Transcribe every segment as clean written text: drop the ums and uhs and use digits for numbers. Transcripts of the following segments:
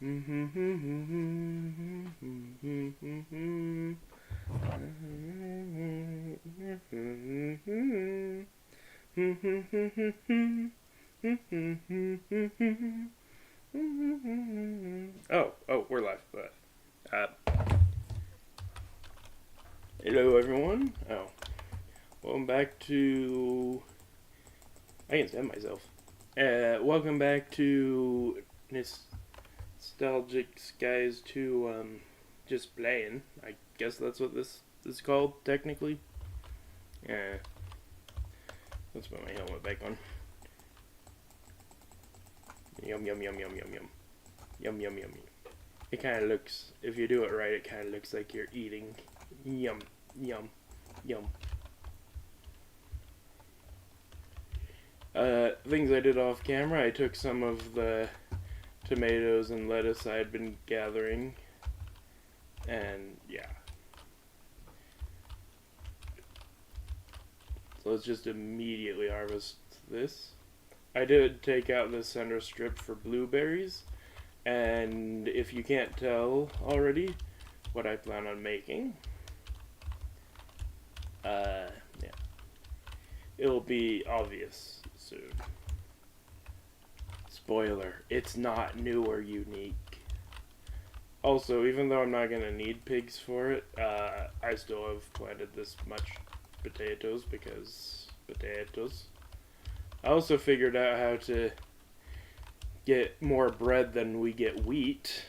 Oh, we're live. Uh, Hello, everyone. Welcome back to. I can stand myself. Welcome back to Nostalgic Skies 2. Just playing. I guess that's what this is called, technically. Yeah. Let's put my helmet back on. Yum, yum, yum, yum, yum, yum. Yum, yum, yum, yum. It kind of looks, if you do it right, it kind of looks like you're eating. Yum, yum, yum. Things I did off camera, I took some of the tomatoes and lettuce I had been gathering, and yeah. So let's just immediately harvest this. I did take out the center strip for blueberries, and if you can't tell already what I plan on making, yeah, it'll be obvious soon. Spoiler, it's not new or unique. Also, even though I'm not going to need pigs for it, I still have planted this much potatoes because potatoes. I also figured out how to get more bread than we get wheat.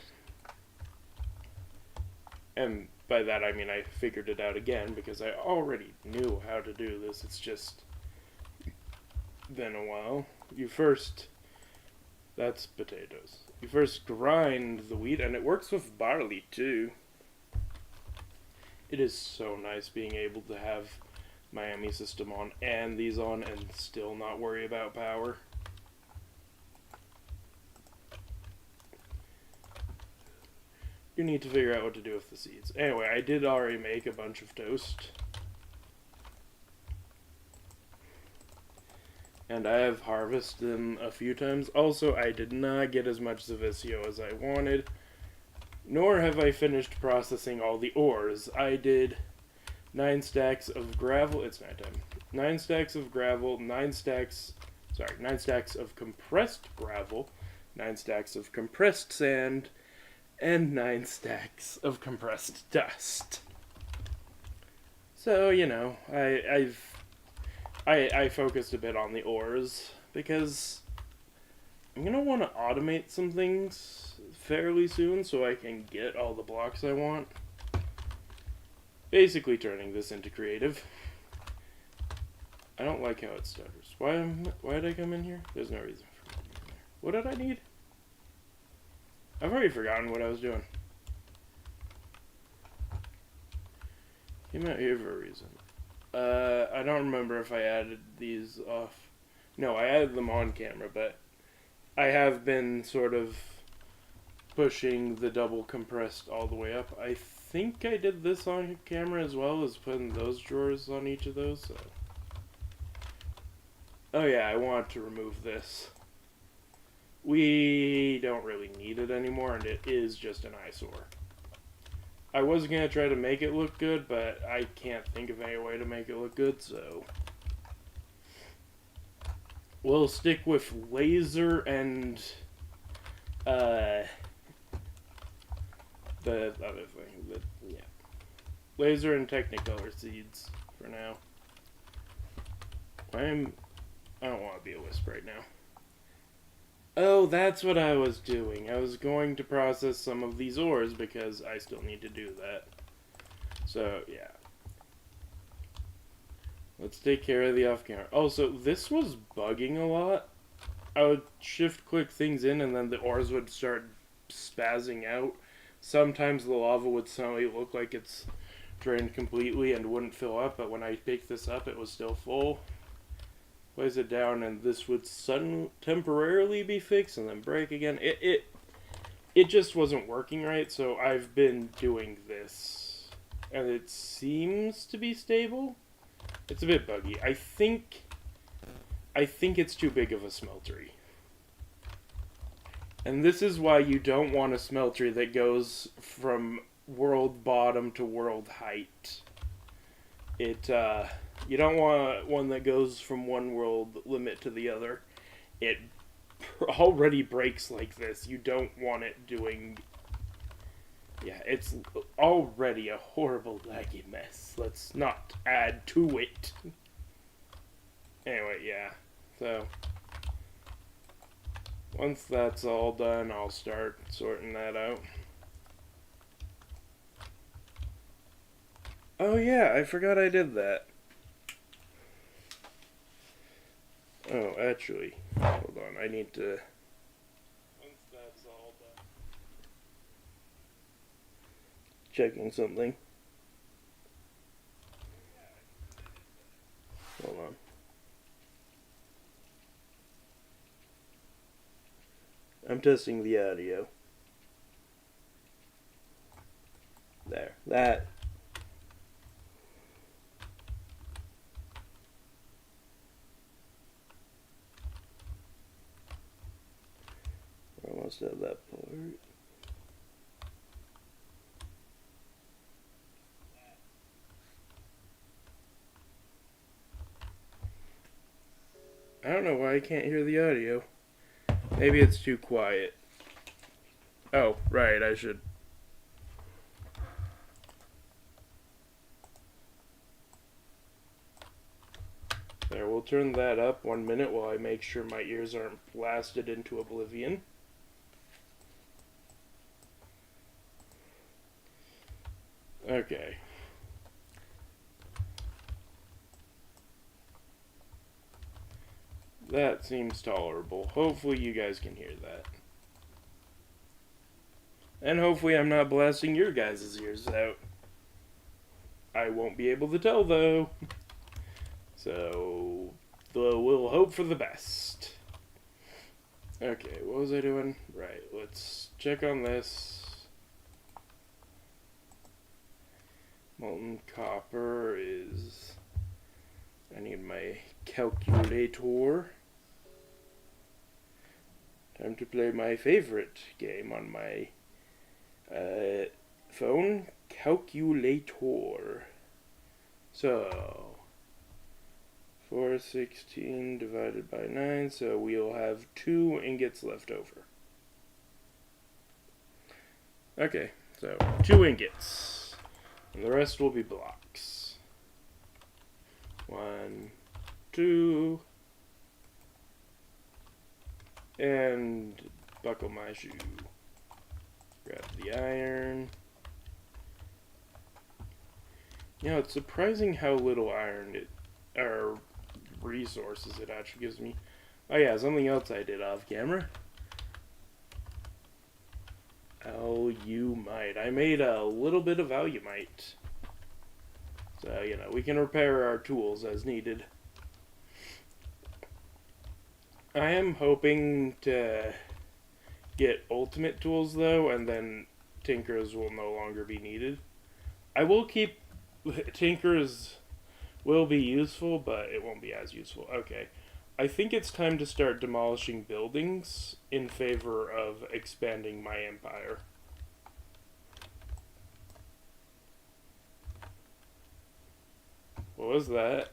And by that I mean I figured it out again because I already knew how to do this. It's just been a while. That's potatoes. You first grind the wheat, and it works with barley too. It is so nice being able to have Miami system on and these on and still not worry about power. You need to figure out what to do with the seeds. Anyway, I did already make a bunch of toast. And I have harvested them a few times. Also, I did not get as much Zaviccio as I wanted. Nor have I finished processing all the ores. I did 9 stacks of gravel. It's nighttime. 9 stacks of gravel, 9 stacks of compressed gravel, 9 stacks of compressed sand, and 9 stacks of compressed dust. So, you know, I focused a bit on the ores because I'm going to want to automate some things fairly soon so I can get all the blocks I want. Basically turning this into creative. I don't like how it stutters. Why did I come in here? There's no reason for me to be in there. What did I need? I've already forgotten what I was doing. Came out here for a reason. I don't remember if I added these off. No, I added them on camera, but I have been sort of pushing the double compressed all the way up. I think I did this on camera as well as putting those drawers on each of those. So. Oh yeah, I want to remove this. We don't really need it anymore, and it is just an eyesore. I was going to try to make it look good, but I can't think of any way to make it look good, so we'll stick with laser and the other thing. Yeah. Laser and Technicolor seeds for now. I don't want to be a wisp right now. Oh, that's what I was doing. I was going to process some of these ores because I still need to do that. So, yeah. Let's take care of the off-camera. Also, this was bugging a lot. I would shift-click things in and then the ores would start spazzing out. Sometimes the lava would suddenly look like it's drained completely and wouldn't fill up, but when I picked this up, it was still full. Place it down and this would suddenly temporarily be fixed and then break again. It just wasn't working right, so I've been doing this. And it seems to be stable. It's a bit buggy. I think it's too big of a smeltery. And this is why you don't want a smelter that goes from world bottom to world height. You don't want one that goes from one world limit to the other. It already breaks like this. You don't want it doing... Yeah, it's already a horrible laggy mess. Let's not add to it. Anyway, yeah. So, once that's all done, I'll start sorting that out. Oh yeah, I forgot I did that. Oh, actually, hold on, I need to... Once that's all done... Checking something. Hold on. I'm testing the audio. There. That. Almost have that part. I don't know why I can't hear the audio. Maybe it's too quiet. Oh, right, I should... There, we'll turn that up 1 minute while I make sure my ears aren't blasted into oblivion. Okay. That seems tolerable. Hopefully you guys can hear that. And hopefully I'm not blasting your guys' ears out. I won't be able to tell, though. So, we'll hope for the best. Okay, what was I doing? Right, let's check on this. Molten copper is... I need my calculator. Time to play my favorite game on my phone, calculator. So, 416 divided by 9, so we'll have 2 ingots left over. Okay, so 2 ingots. And the rest will be blocks. 1, 2, and buckle my shoe. Grab the iron. You know, it's surprising how little iron or resources it actually gives me. Oh yeah, something else I did off camera. Alumite. I made a little bit of alumite. So, you know, we can repair our tools as needed. I am hoping to get ultimate tools, though, and then tinkers will no longer be needed. I will keep... Tinkers will be useful, but it won't be as useful. Okay. I think it's time to start demolishing buildings in favor of expanding my empire. What was that?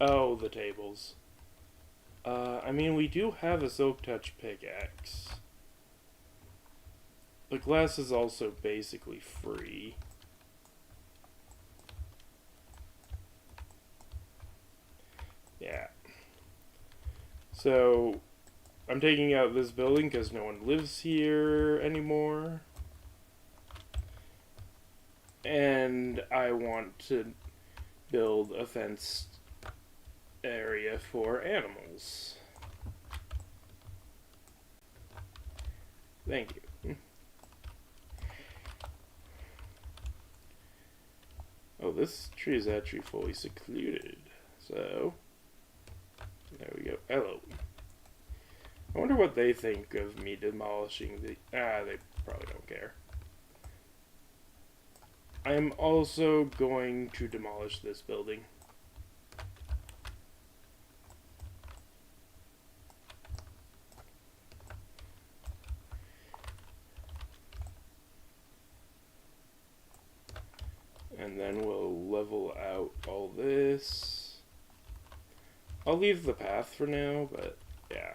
Oh, the tables. I mean, we do have a Silk Touch pickaxe. The glass is also basically free. Yeah. So, I'm taking out this building because no one lives here anymore. And I want to build a fenced area for animals. Thank you. Oh, this tree is actually fully secluded. So, there we go. Hello. I wonder what they think of me demolishing the... they probably don't care. I'm also going to demolish this building. And then we'll level out all this. I'll leave the path for now, but yeah.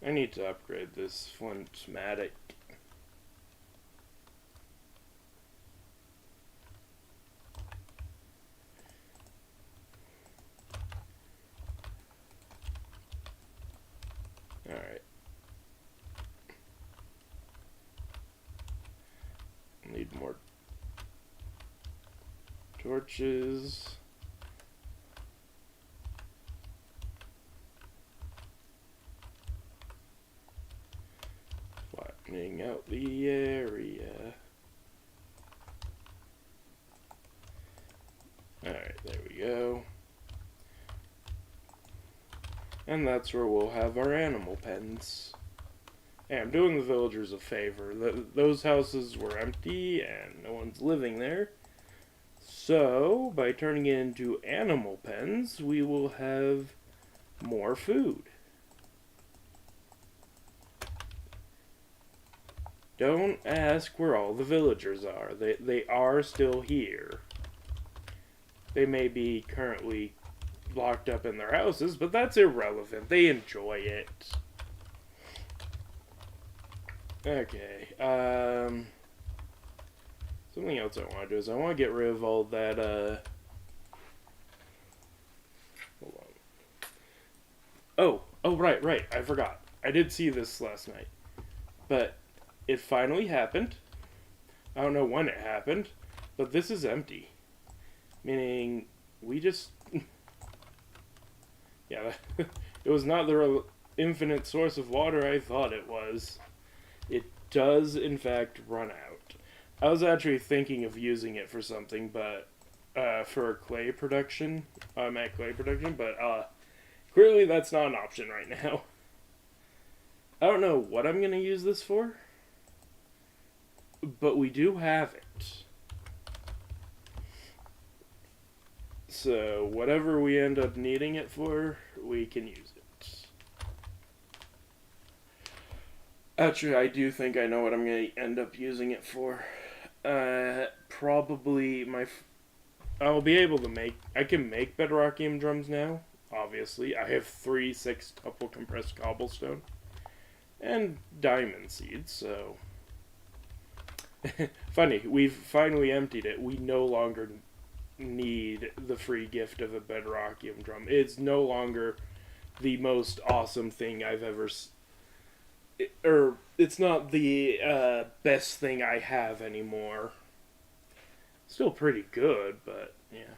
I need to upgrade this flint-matic. Alright. Need more torches. Flattening out the area. Alright, there we go. And that's where we'll have our animal pens. Hey, I'm doing the villagers a favor. Those houses were empty and no one's living there. So, by turning it into animal pens, we will have more food. Don't ask where all the villagers are. They are still here. They may be currently locked up in their houses, but that's irrelevant. They enjoy it. Okay, something else I want to do is I want to get rid of all that, hold on. Oh, right, I forgot. I did see this last night. But it finally happened. I don't know when it happened, but this is empty. Meaning, we just... yeah, it was not the infinite source of water I thought it was. It does, in fact, run out. I was actually thinking of using it for something, but for clay production, automatic clay production, but clearly that's not an option right now. I don't know what I'm going to use this for, but we do have it. So whatever we end up needing it for, we can use it. Actually, I do think I know what I'm going to end up using it for. Probably I'll be able to I can make bedrockium drums now, obviously. I have 3 6-tuple compressed cobblestone and diamond seeds, so... Funny, we've finally emptied it. We no longer need the free gift of a bedrockium drum. It's no longer the most awesome thing I've ever it's not the best thing I have anymore. Still pretty good, but yeah.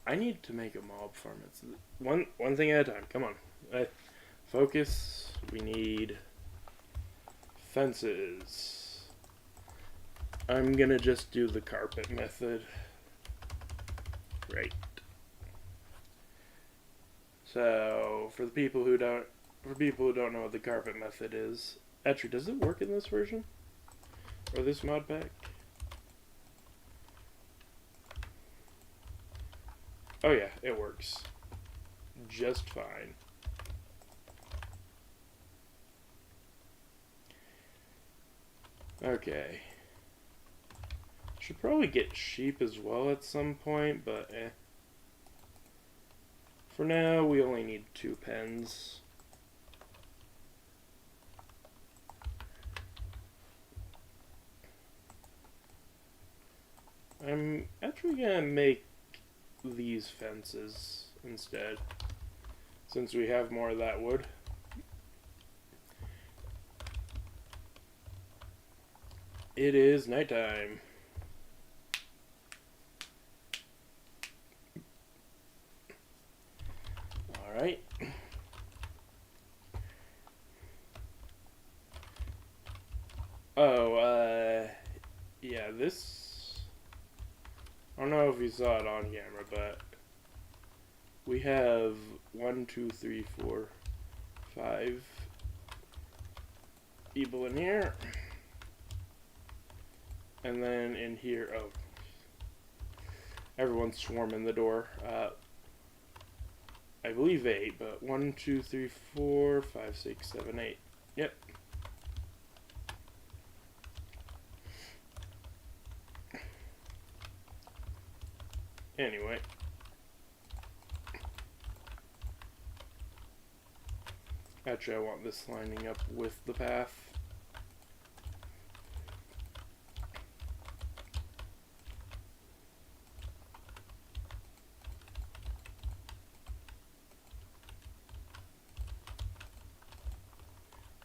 I need to make a mob farm. It's one thing at a time. Come on. Focus. We need fences. I'm gonna just do the carpet method. Right. So, for people who don't know what the carpet method is, actually, does it work in this version? Or this mod pack? Oh yeah, it works. Just fine. Okay. Should probably get sheep as well at some point, but eh. For now, we only need 2 pens. I'm actually gonna make these fences instead, since we have more of that wood. It is nighttime. Alright. Oh, yeah, this... I don't know if you saw it on camera, but we have 1, 2, 3, 4, 5 people in here. And then in here, oh, everyone's swarming the door. I believe 8, but 1, 2, 3, 4, 5, 6, 7, 8. Yep. Anyway. Actually, I want this lining up with the path.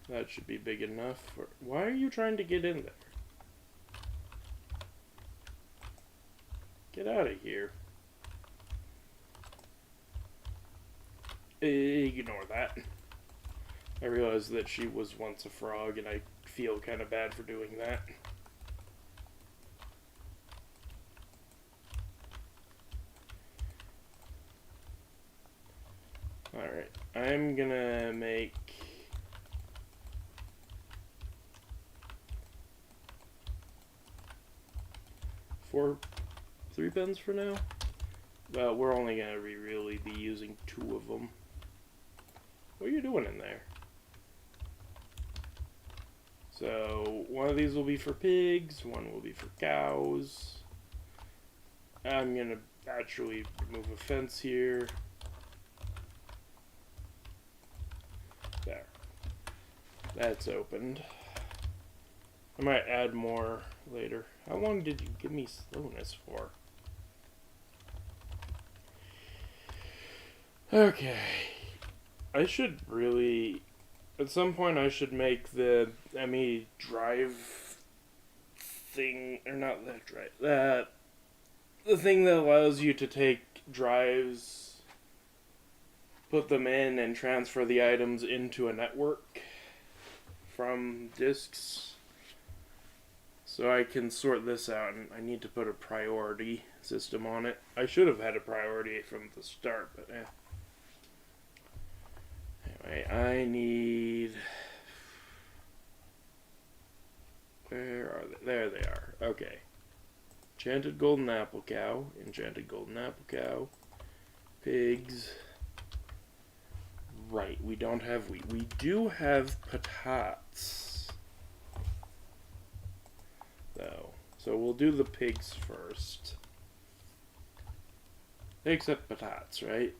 That should be big enough. Why are you trying to get in there? Get out of here. Ignore that. I realized that she was once a frog, and I feel kind of bad for doing that. Alright, I'm gonna make... 3 pens for now. Well, we're only gonna really be using 2 of them. What are you doing in there? So, one of these will be for pigs, one will be for cows. I'm gonna actually remove a fence here. There. That's opened. I might add more later. How long did you give me slowness for? Okay. I should really... At some point I should make the ME drive thing... Or not that drive. The thing that allows you to take drives, put them in, and transfer the items into a network from disks. So I can sort this out, and I need to put a priority system on it. I should have had a priority from the start, but Anyway, I need... Where are they? There they are. Okay. Enchanted golden apple cow. Enchanted golden apple cow. Pigs. Right, we don't have wheat. We do have patates, though. So we'll do the pigs first. Except patates, right?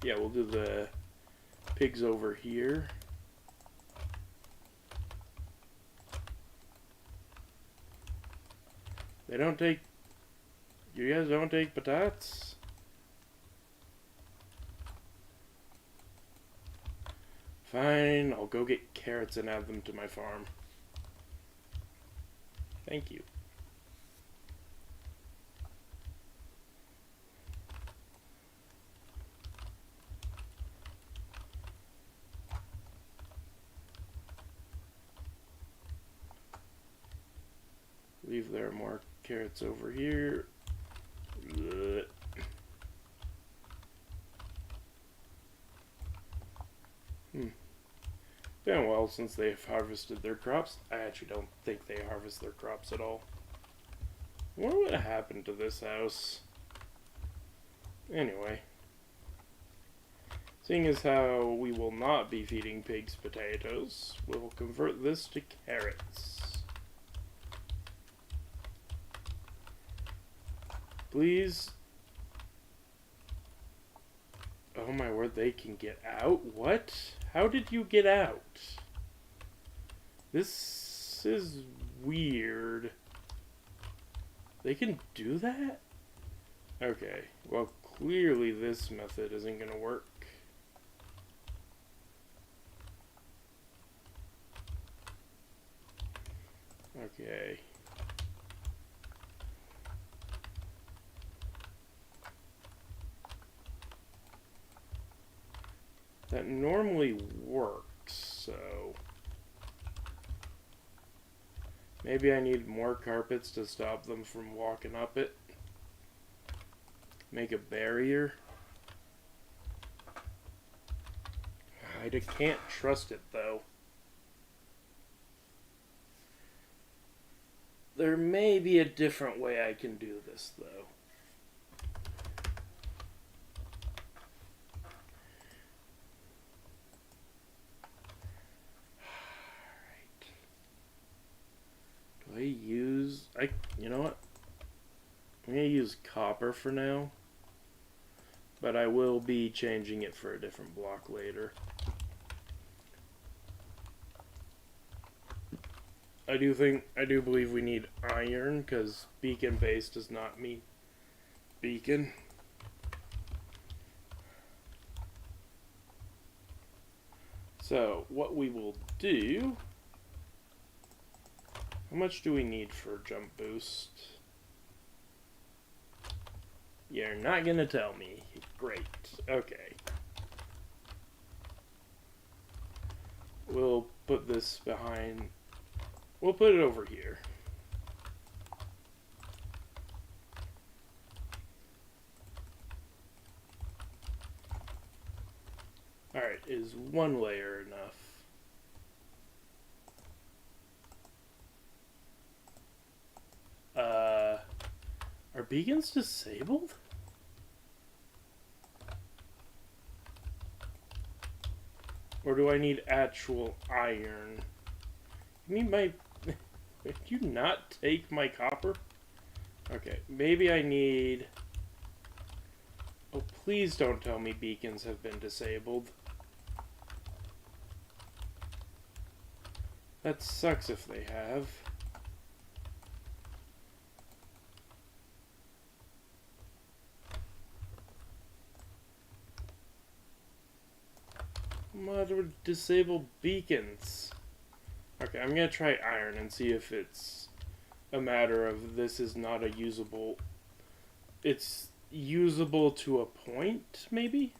Yeah, we'll do the pigs over here. They don't take... You guys don't take patates? Fine, I'll go get carrots and add them to my farm. Thank you. Leave there more carrots over here. Blech. Been a while since they've harvested their crops. I actually don't think they harvest their crops at all. What would have happened to this house? Anyway. Seeing as how we will not be feeding pigs potatoes, we'll convert this to carrots. Please. Oh my word, they can get out? What? How did you get out? This is weird. They can do that? Okay, well clearly this method isn't gonna work. Okay. That normally works, so... Maybe I need more carpets to stop them from walking up it. Make a barrier. I can't trust it, though. There may be a different way I can do this, though. I'm going to use copper for now, but I will be changing it for a different block later. I do believe we need iron, because beacon base does not mean beacon. So, what we will do... How much do we need for jump boost? You're not gonna tell me. Great. Okay. We'll put this behind... We'll put it over here. Alright, is one layer enough? Are beacons disabled? Or do I need actual iron? You mean my... Did you not take my copper? Okay, maybe I need... Oh, please don't tell me beacons have been disabled. That sucks if they have. What would disable beacons? Okay, I'm gonna try iron and see if it's a matter of this is not a usable... It's usable to a point, maybe?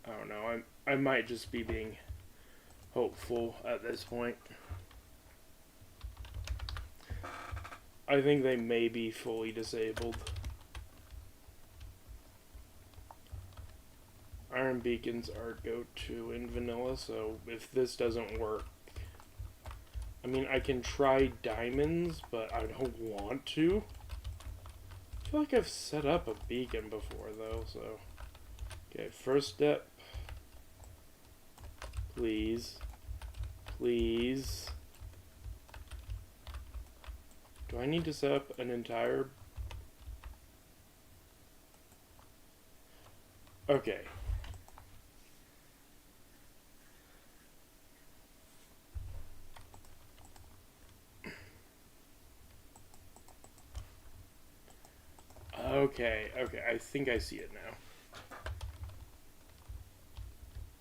I don't know, I might just be being hopeful at this point. I think they may be fully disabled. Iron beacons are go-to in vanilla, so if this doesn't work... I mean, I can try diamonds, but I don't want to. I feel like I've set up a beacon before, though, so... Okay, first step. Please. Please. Do I need to set up an entire... Okay. Okay, I think I see it now.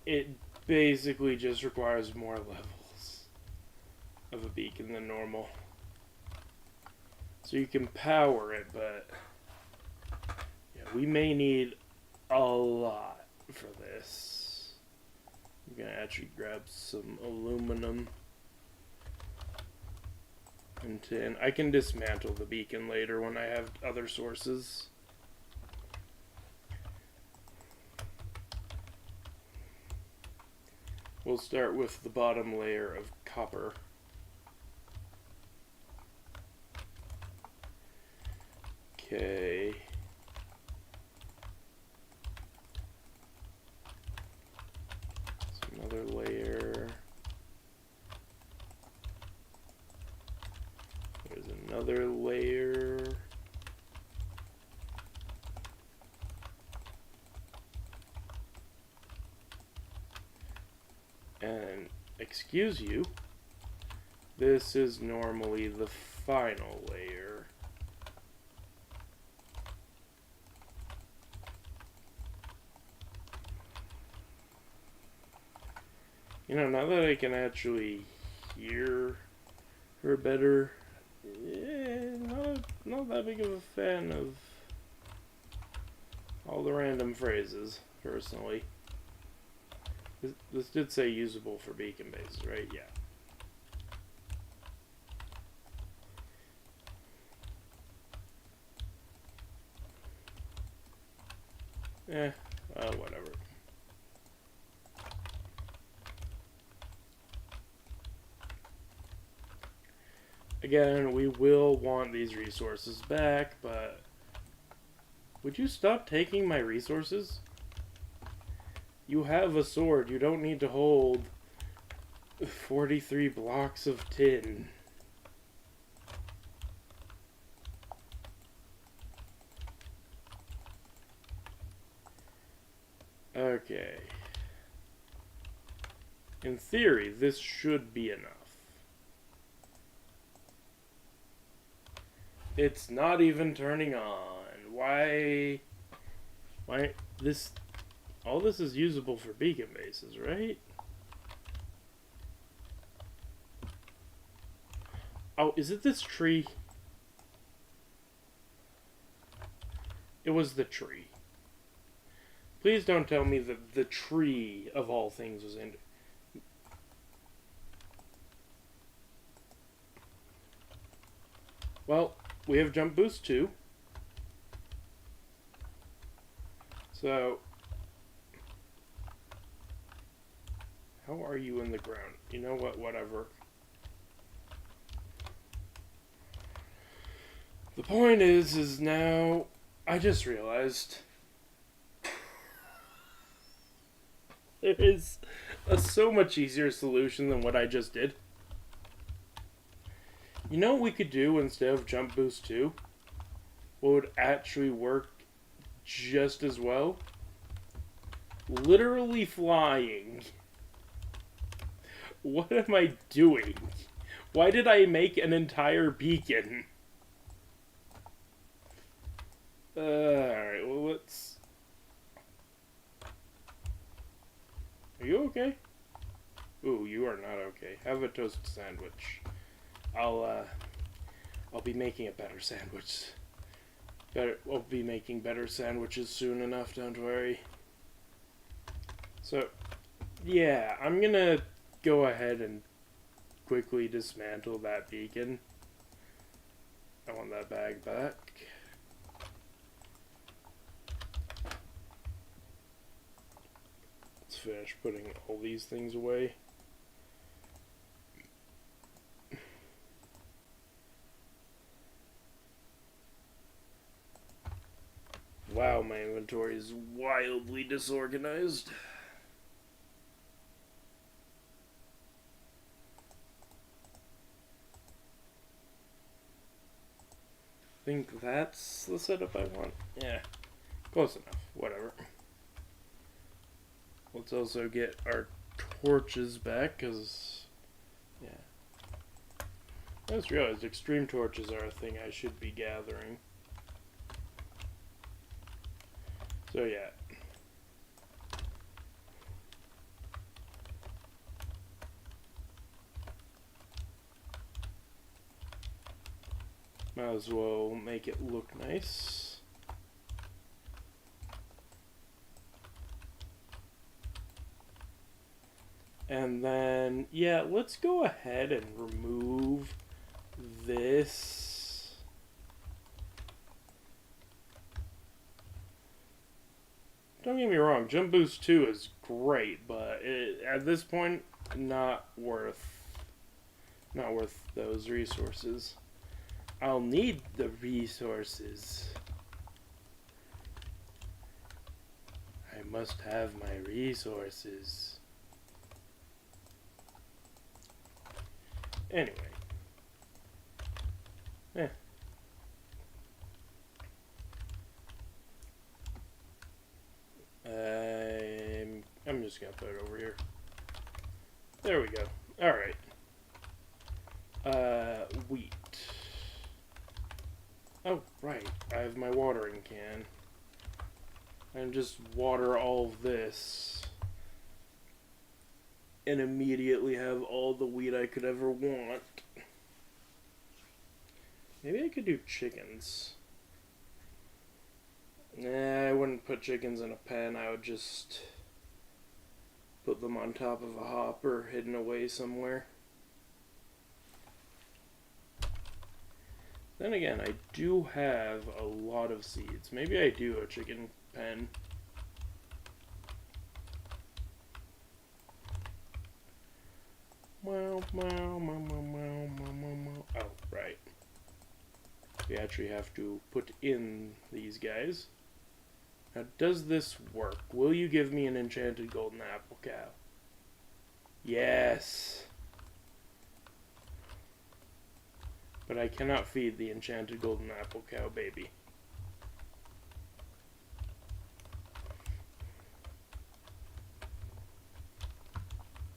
It basically just requires more levels of a beacon than normal. So you can power it, but yeah, we may need a lot for this. I'm gonna actually grab some aluminum and tin. I can dismantle the beacon later when I have other sources. We'll start with the bottom layer of copper. Okay. So another layer. There's another layer. And excuse you, this is normally the final layer. You know, now that I can actually hear her better, not that big of a fan of all the random phrases, personally. This did say usable for beacon bases, right? Yeah. Whatever. Again, we will want these resources back, but... Would you stop taking my resources? You have a sword. You don't need to hold 43 blocks of tin. Okay. In theory, this should be enough. It's not even turning on. Why? Why? This... All this is usable for beacon bases, right? Oh, is it this tree? It was the tree. Please don't tell me that the tree, of all things, was in... Well, we have jump boost too. So... How are you in the ground? You know what, whatever. The point is now... I just realized... There is a so much easier solution than what I just did. You know what we could do instead of jump boost 2? What would actually work just as well? Literally flying. What am I doing? Why did I make an entire beacon? Alright, well let's... Are you okay? Ooh, you are not okay. Have a toast sandwich. I'll be making a better sandwich. I'll be making better sandwiches soon enough, don't worry. So, yeah, I'm gonna go ahead and quickly dismantle that beacon. I want that bag back. Let's finish putting all these things away. Wow, my inventory is wildly disorganized. I think that's the setup I want. Yeah, close enough. Whatever. Let's also get our torches back, because, yeah. I just realized extreme torches are a thing I should be gathering. So, yeah. Might as well make it look nice. And then, yeah, let's go ahead and remove this. Don't get me wrong, Jump Boost 2 is great, but at this point, not worth those resources. I'll need the resources. I must have my resources. Anyway. I'm just gonna put it over here. There we go. Alright. Wheat. Oh, right. I have my watering can. And just water all of this. And immediately have all the wheat I could ever want. Maybe I could do chickens. Nah, I wouldn't put chickens in a pen. I would just put them on top of a hopper hidden away somewhere. Then again, I do have a lot of seeds. Maybe I do a chicken pen. Oh, right. We actually have to put in these guys. Now, does this work? Will you give me an enchanted golden apple cow? Yes. But I cannot feed the enchanted golden apple cow baby.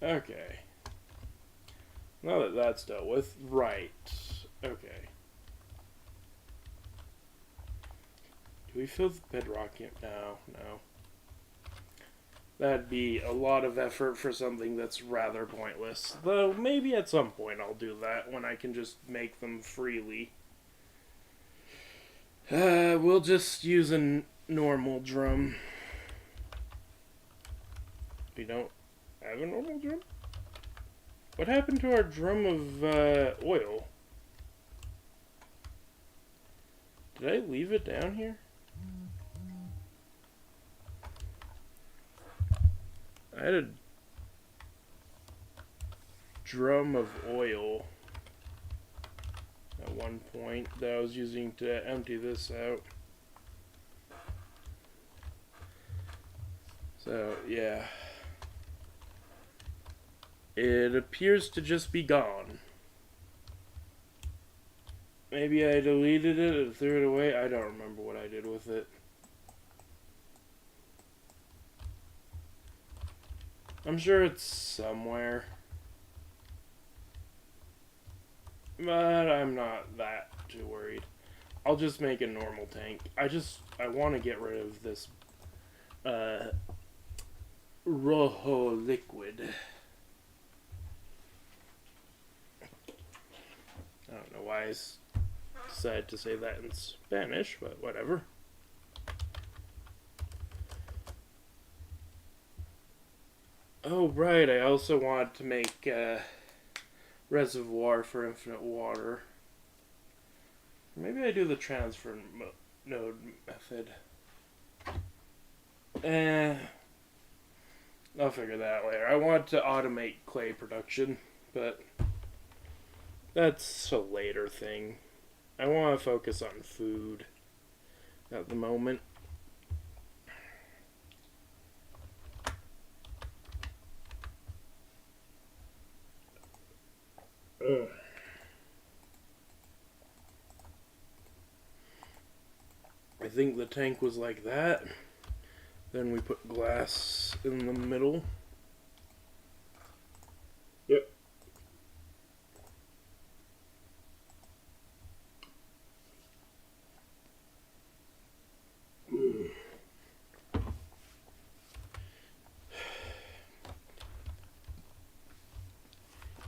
Okay. Now that that's dealt with, right. Okay. Do we fill the bedrock in? No, no. That'd be a lot of effort for something that's rather pointless. Though, maybe at some point I'll do that when I can just make them freely. We'll just use a normal drum. We don't have a normal drum? What happened to our drum of oil? Did I leave it down here? I had a drum of oil at one point that I was using to empty this out. So, yeah. It appears to just be gone. Maybe I deleted it and threw it away. I don't remember what I did with it. I'm sure it's somewhere. But I'm not that too worried. I'll just make a normal tank. I want to get rid of this rojo liquid. I don't know why I decided to say that in Spanish, but whatever. Oh, right, I also want to make a reservoir for infinite water. Maybe I do the transfer node method. I'll figure that out later. I want to automate clay production, but that's a later thing. I want to focus on food at the moment. Ugh. I think the tank was like that. Then we put glass in the middle. Yep.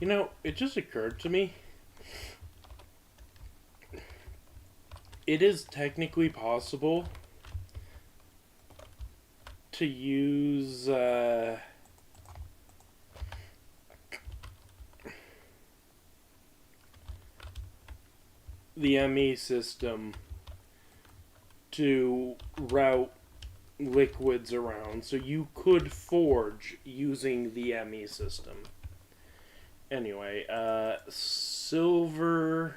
You know, it just occurred to me. It is technically possible to use the ME system to route liquids around, so you could forge using the ME system. Anyway, silver.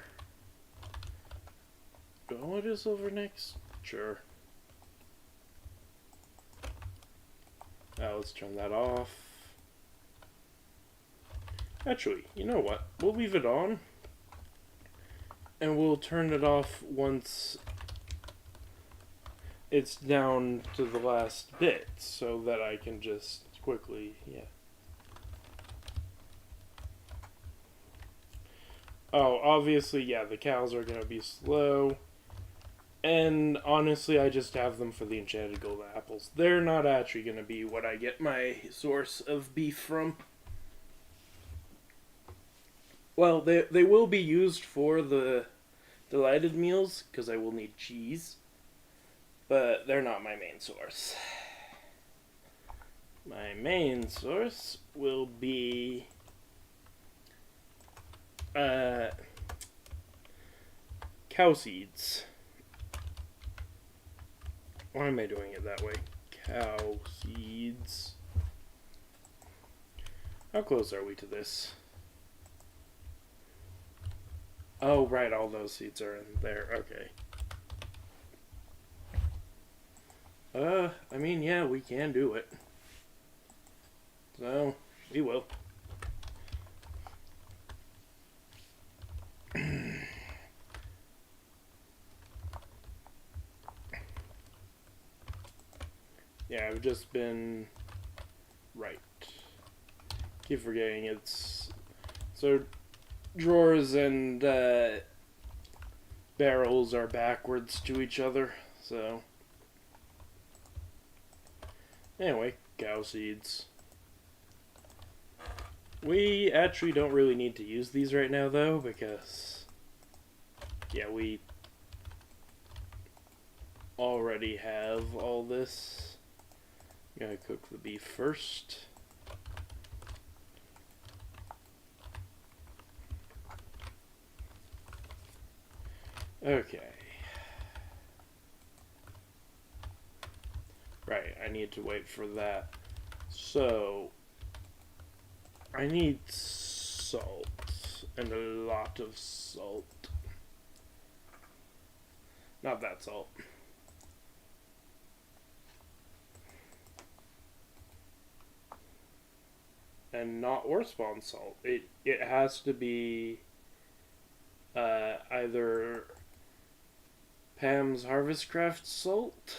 Do I want to do silver next? Sure. Let's turn that off. Actually, you know what? We'll leave it on. And we'll turn it off once it's down to the last bit, so that I can just quickly, yeah. Oh, obviously, yeah, the cows are going to be slow. And honestly, I just have them for the enchanted gold apples. They're not actually going to be what I get my source of beef from. Well, they will be used for the delighted meals, because I will need cheese. But they're not my main source. My main source will be cow seeds. Why am I doing it that way? Cow seeds. How close are we to this? Oh, right, all those seeds are in there. Okay. I mean, yeah, we can do it. So, we will. Yeah, I've just been... Right. Keep forgetting it's... So, drawers and barrels are backwards to each other, so... Anyway, cow seeds. We actually don't really need to use these right now, though, because... Yeah, we already have all this. I'm gonna cook the beef first. Okay. Right, I need to wait for that. So, I need salt, and a lot of salt. Not that salt. And not Orspawn salt. It has to be either Pam's Harvestcraft salt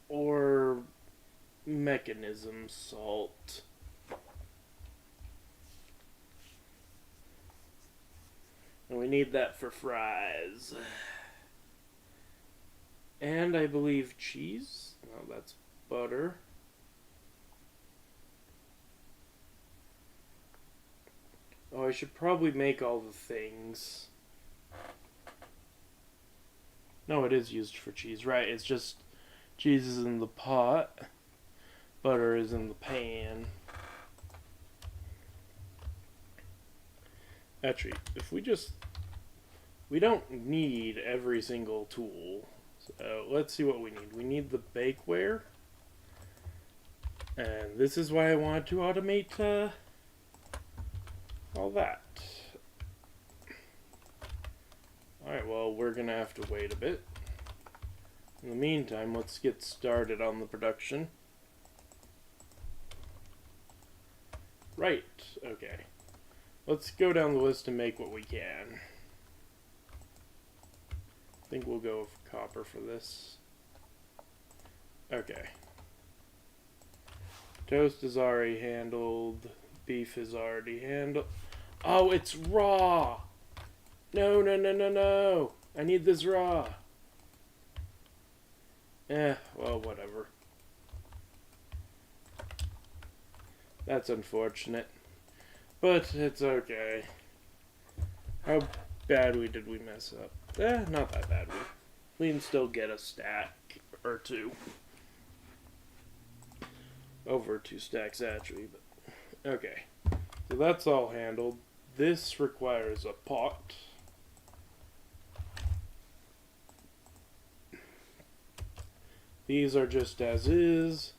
or Mechanism salt. And we need that for fries. And I believe cheese. No, that's butter. Oh, I should probably make all the things. No, it is used for cheese, right? It's just cheese is in the pot, butter is in the pan. Actually, if we don't need every single tool. So let's see what we need. We need the bakeware. And this is why I wanted to automate all that. Alright, well, we're gonna have to wait a bit. In the meantime, let's get started on the production. Right, okay. Let's go down the list and make what we can. I think we'll go with copper for this. Okay. Toast is already handled. Beef is already handled. Oh, it's raw! No, no, no, no, no! I need this raw. Well, whatever. That's unfortunate. But it's okay. How badly did we mess up? Not that badly. We can still get a stack or two. Over 2 stacks, actually. But okay. So that's all handled. This requires a pot. These are just as is.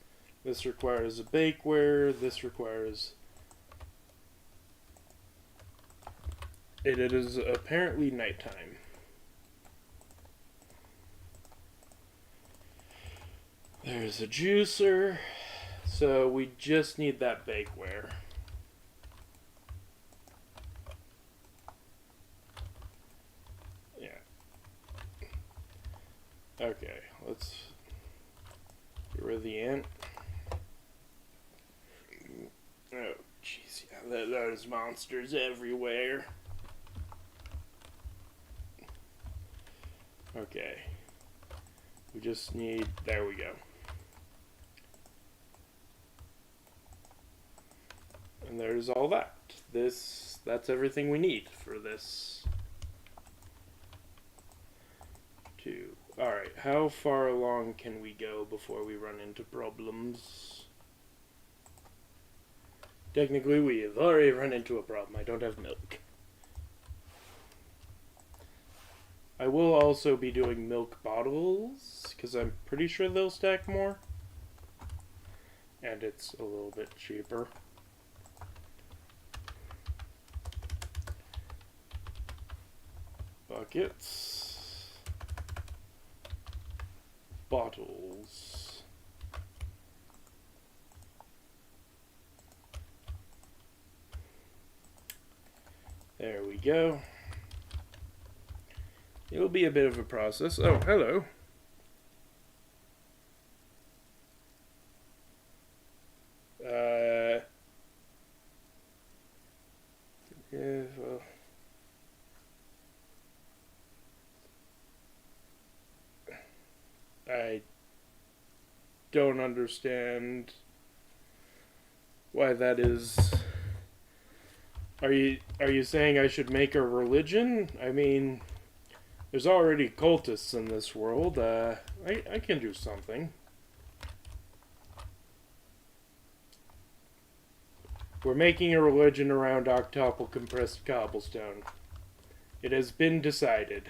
This requires a bakeware. This requires... It is apparently nighttime. There's a juicer. So we just need that bakeware. Yeah. Okay, let's get rid of the ant. Oh, jeez, yeah, there's monsters everywhere. Okay. We just need... There we go. And there's all that. That's everything we need for this. 2. Alright, how far along can we go before we run into problems? Technically, we have already run into a problem. I don't have milk. I will also be doing milk bottles, because I'm pretty sure they'll stack more. And it's a little bit cheaper. Buckets. Bottles. There we go. It'll be a bit of a process. Oh, hello. I don't understand why that is. Are you saying I should make a religion? I mean, there's already cultists in this world. I can do something. We're making a religion around octuple compressed cobblestone. It has been decided.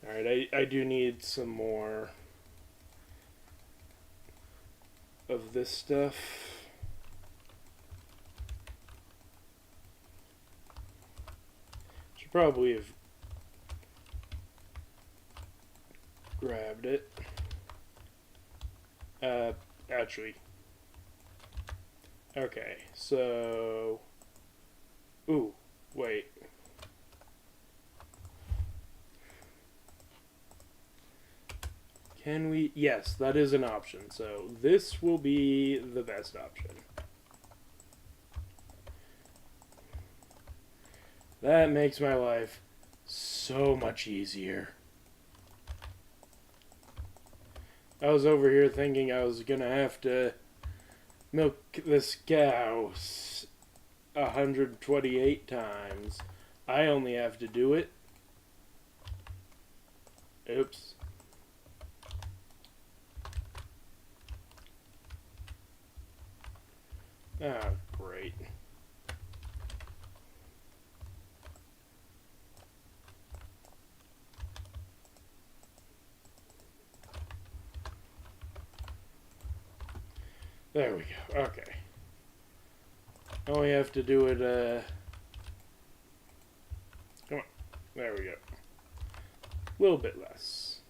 Alright, I do need some more of this stuff. Should probably have grabbed it. Actually. Okay, so... Ooh, wait. Can we... Yes, that is an option. So this will be the best option. That makes my life so much easier. I was over here thinking I was gonna have to milk this cow 128 times. I only have to do it. Oops. Ah, great. There we go. Okay. Only have to do it, come on. There we go. A little bit less.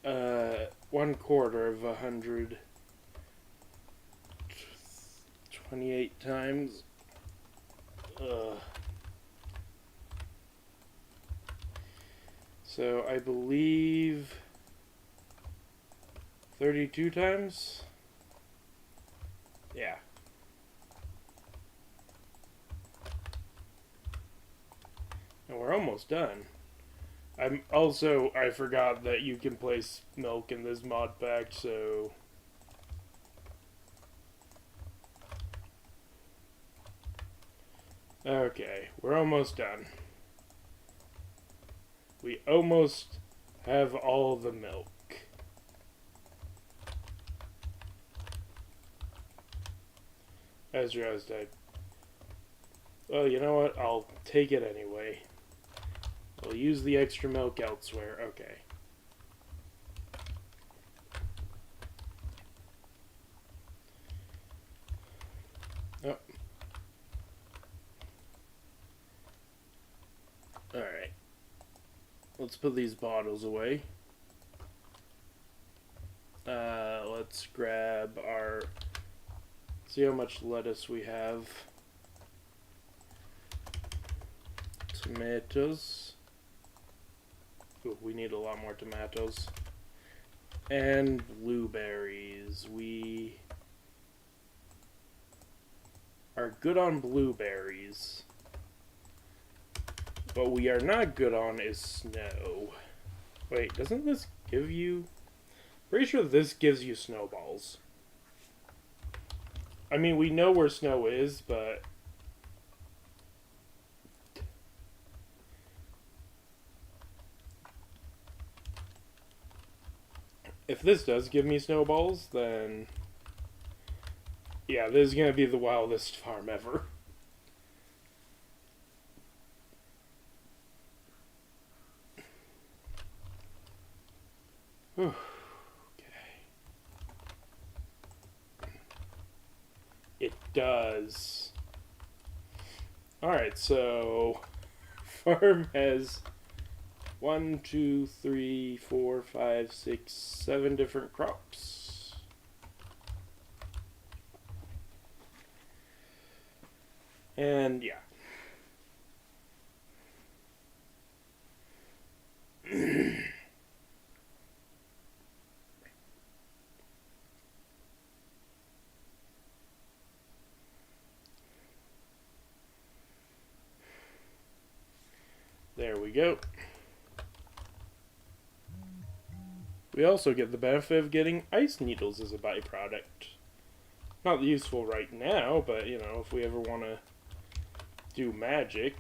1/4 of 128 times. So I believe 32 times? Yeah. And we're almost done. I forgot that you can place milk in this mod pack, so... Okay, we're almost done. We almost have all the milk. As realized well, you know what? I'll take it anyway. I'll use the extra milk elsewhere. Okay. Oh. Alright. Let's put these bottles away. Let's grab our... See how much lettuce we have. Tomatoes. Ooh, we need a lot more tomatoes. And blueberries. We are good on blueberries. What we are not good on is snow. Wait, doesn't this give you... Pretty sure this gives you snowballs. I mean, we know where snow is, but... If this does give me snowballs, then... Yeah, this is gonna be the wildest farm ever. Okay. It does. Alright, so... Farm has 1, 2, 3, 4, 5, 6, 7 different crops. And yeah. we go. We also get the benefit of getting ice needles as a byproduct. Not useful right now, but, you know, if we ever want to do magic.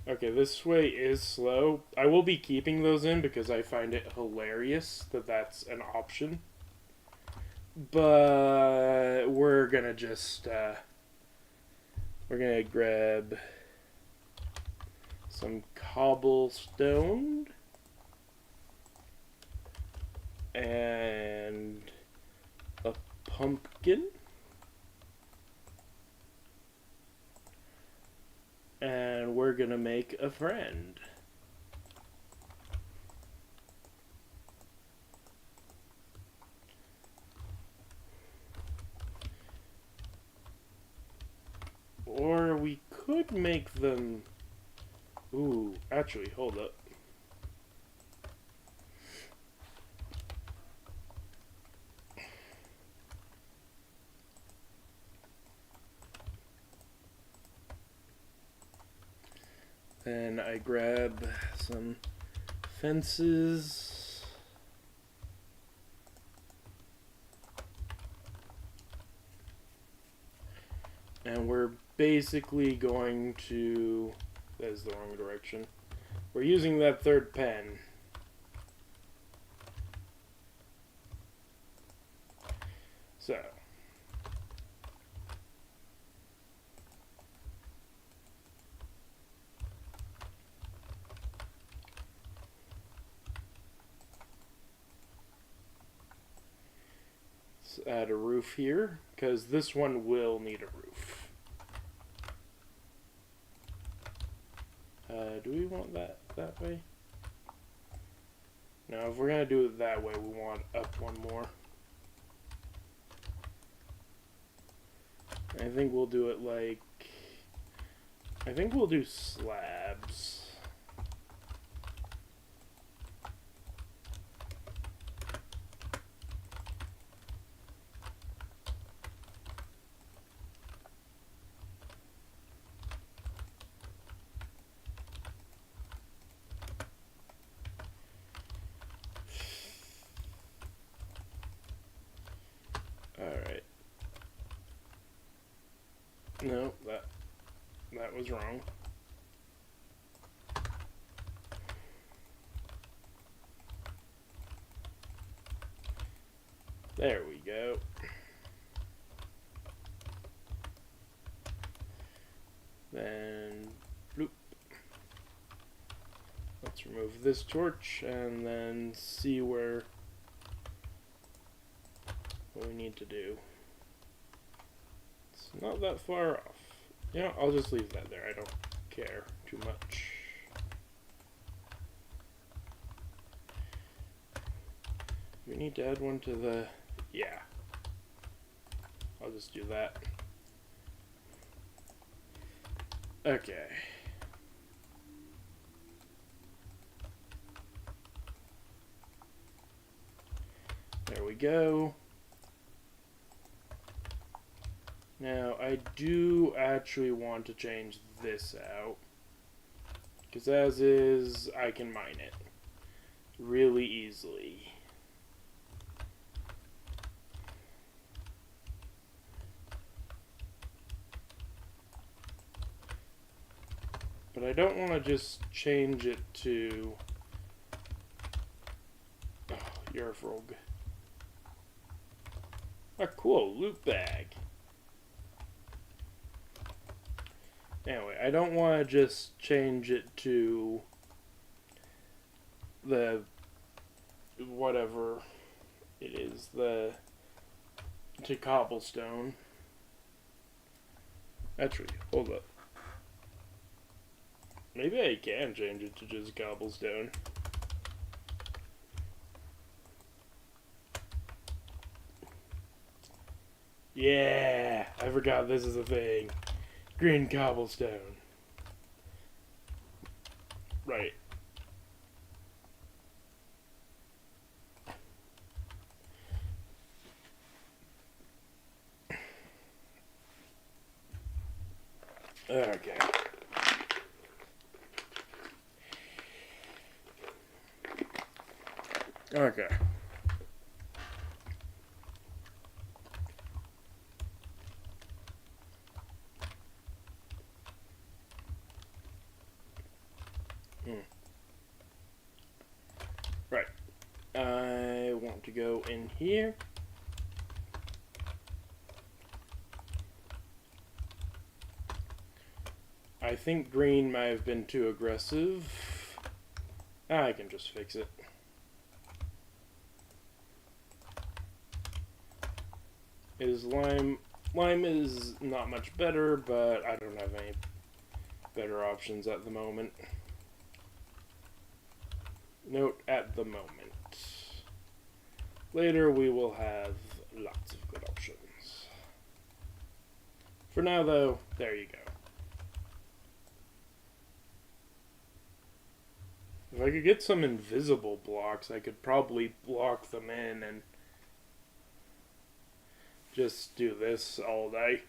Okay, this way is slow. I will be keeping those in because I find it hilarious that that's an option. But we're gonna just, we're gonna grab some cobblestone and a pumpkin. And we're gonna make a friend. Or we could make them... Ooh, actually, hold up. Then I grab some fences. And we're basically going to... That is the wrong direction. We're using that third pen. So... add a roof here, because this one will need a roof. Do we want that way? No, if we're going to do it that way, we want up one more. I think we'll do it like... I think we'll do slabs. Alright. No, that was wrong. There we go. Then, bloop. Let's remove this torch and then see what we need to do. It's not that far off. You know, I'll just leave that there. I don't care too much. We need to add one to the... Yeah. I'll just do that. Okay. There we go. Now, I do actually want to change this out. Because as is, I can mine it really easily. But I don't want to just change it to... Oh, you're a frog. A cool loot bag. Anyway, I don't want to just change it to the whatever it is, to cobblestone. Actually, hold up. Maybe I can change it to just cobblestone. Yeah, I forgot this is a thing. Green cobblestone. Right. Okay. Okay. Right. I want to go in here. I think green might have been too aggressive. I can just fix it. Is lime is not much better, but I don't have any better options at the moment. Note, at the moment. Later we will have lots of good options. For now though, there you go. If I could get some invisible blocks, I could probably block them in and just do this all day.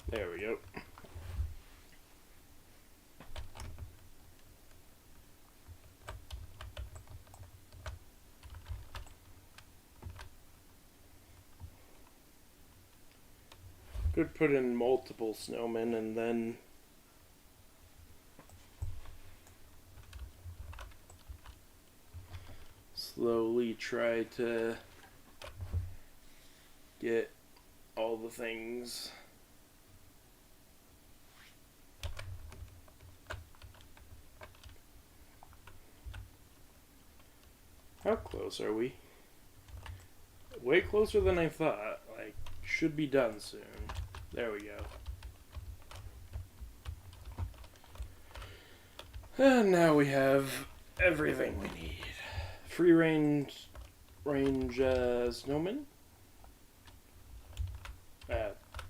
There we go. Could put in multiple snowmen and then slowly try to get all the things. How close are we? Way closer than I thought. Like, should be done soon. There we go. And now we have everything we need. Free range snowmen?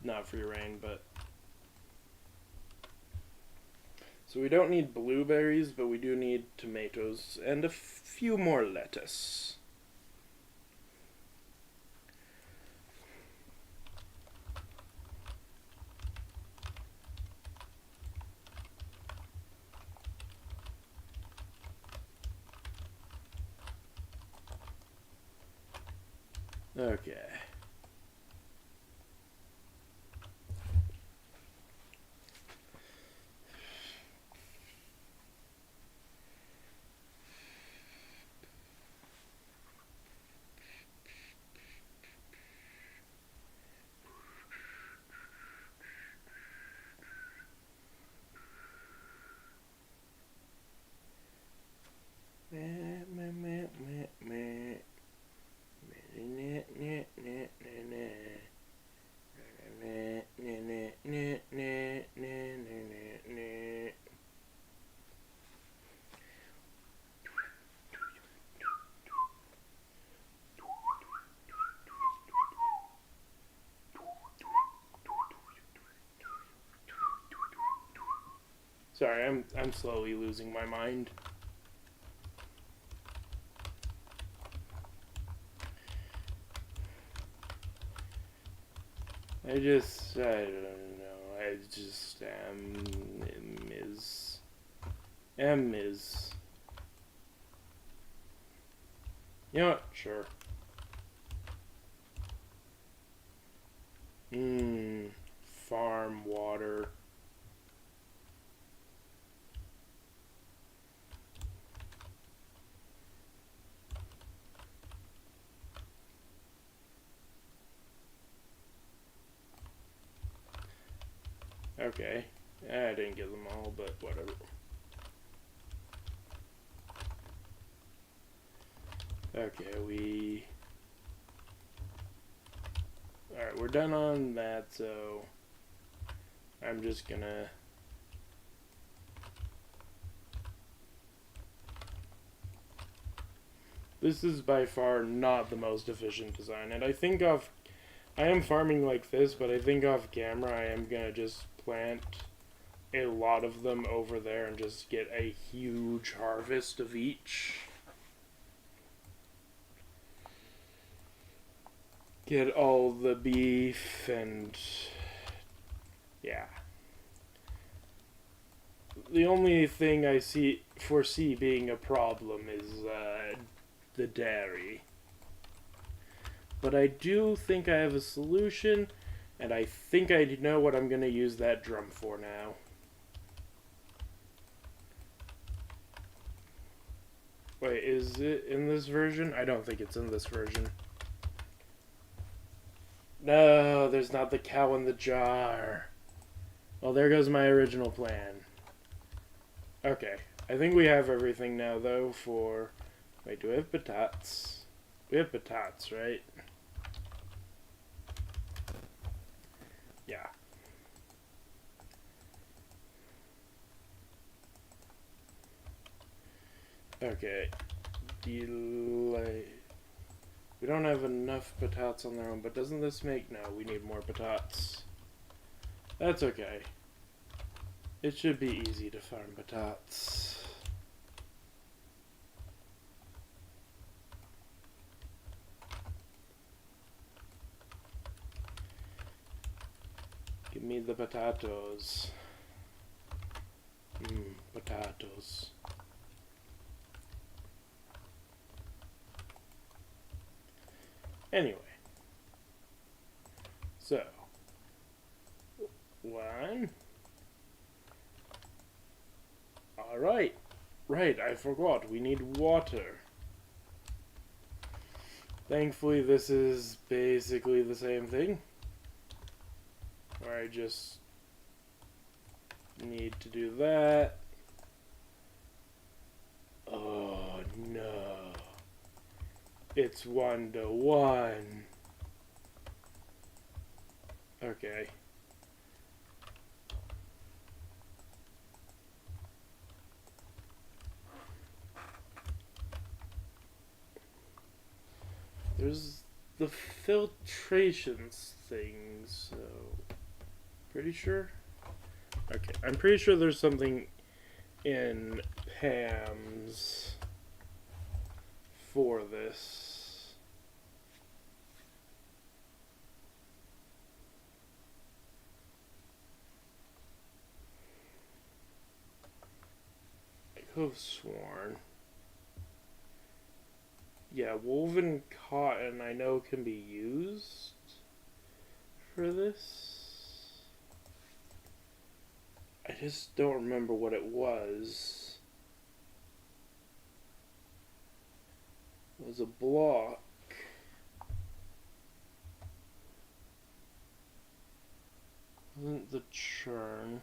Not free range, but... So we don't need blueberries, but we do need tomatoes and a few more lettuce. Okay. Sorry, I'm slowly losing my mind. I don't know. I just am is. You know what? Sure. Farm water. Okay. I didn't get them all, but whatever. Okay, Alright, we're done on that, so I'm just gonna... This is by far not the most efficient design, and I am farming like this, but I think off camera I am gonna just plant a lot of them over there and just get a huge harvest of each. Get all the beef and yeah. The only thing I foresee being a problem is the dairy. But I do think I have a solution, and I think I know what I'm going to use that drum for now. Wait, is it in this version? I don't think it's in this version. No, there's not the cow in the jar. Well, there goes my original plan. Okay, I think we have everything now, though, for... Wait, do we have patates? We have patates, right? Yeah. Okay. Delay. We don't have enough patates on their own, but doesn't this make... No, we need more patates. That's okay. It should be easy to farm patates. Give me the potatoes. Potatoes. Anyway. So. One. Alright. Right, I forgot. We need water. Thankfully, this is basically the same thing. Where I just need to do that. Oh, no. It's 1-to-1. Okay. There's the filtrations thing, so... Pretty sure? Okay, I'm pretty sure there's something in Pam's for this. I could have sworn. Yeah, woven cotton I know can be used for this. I just don't remember what it was. It was a block. Wasn't the churn.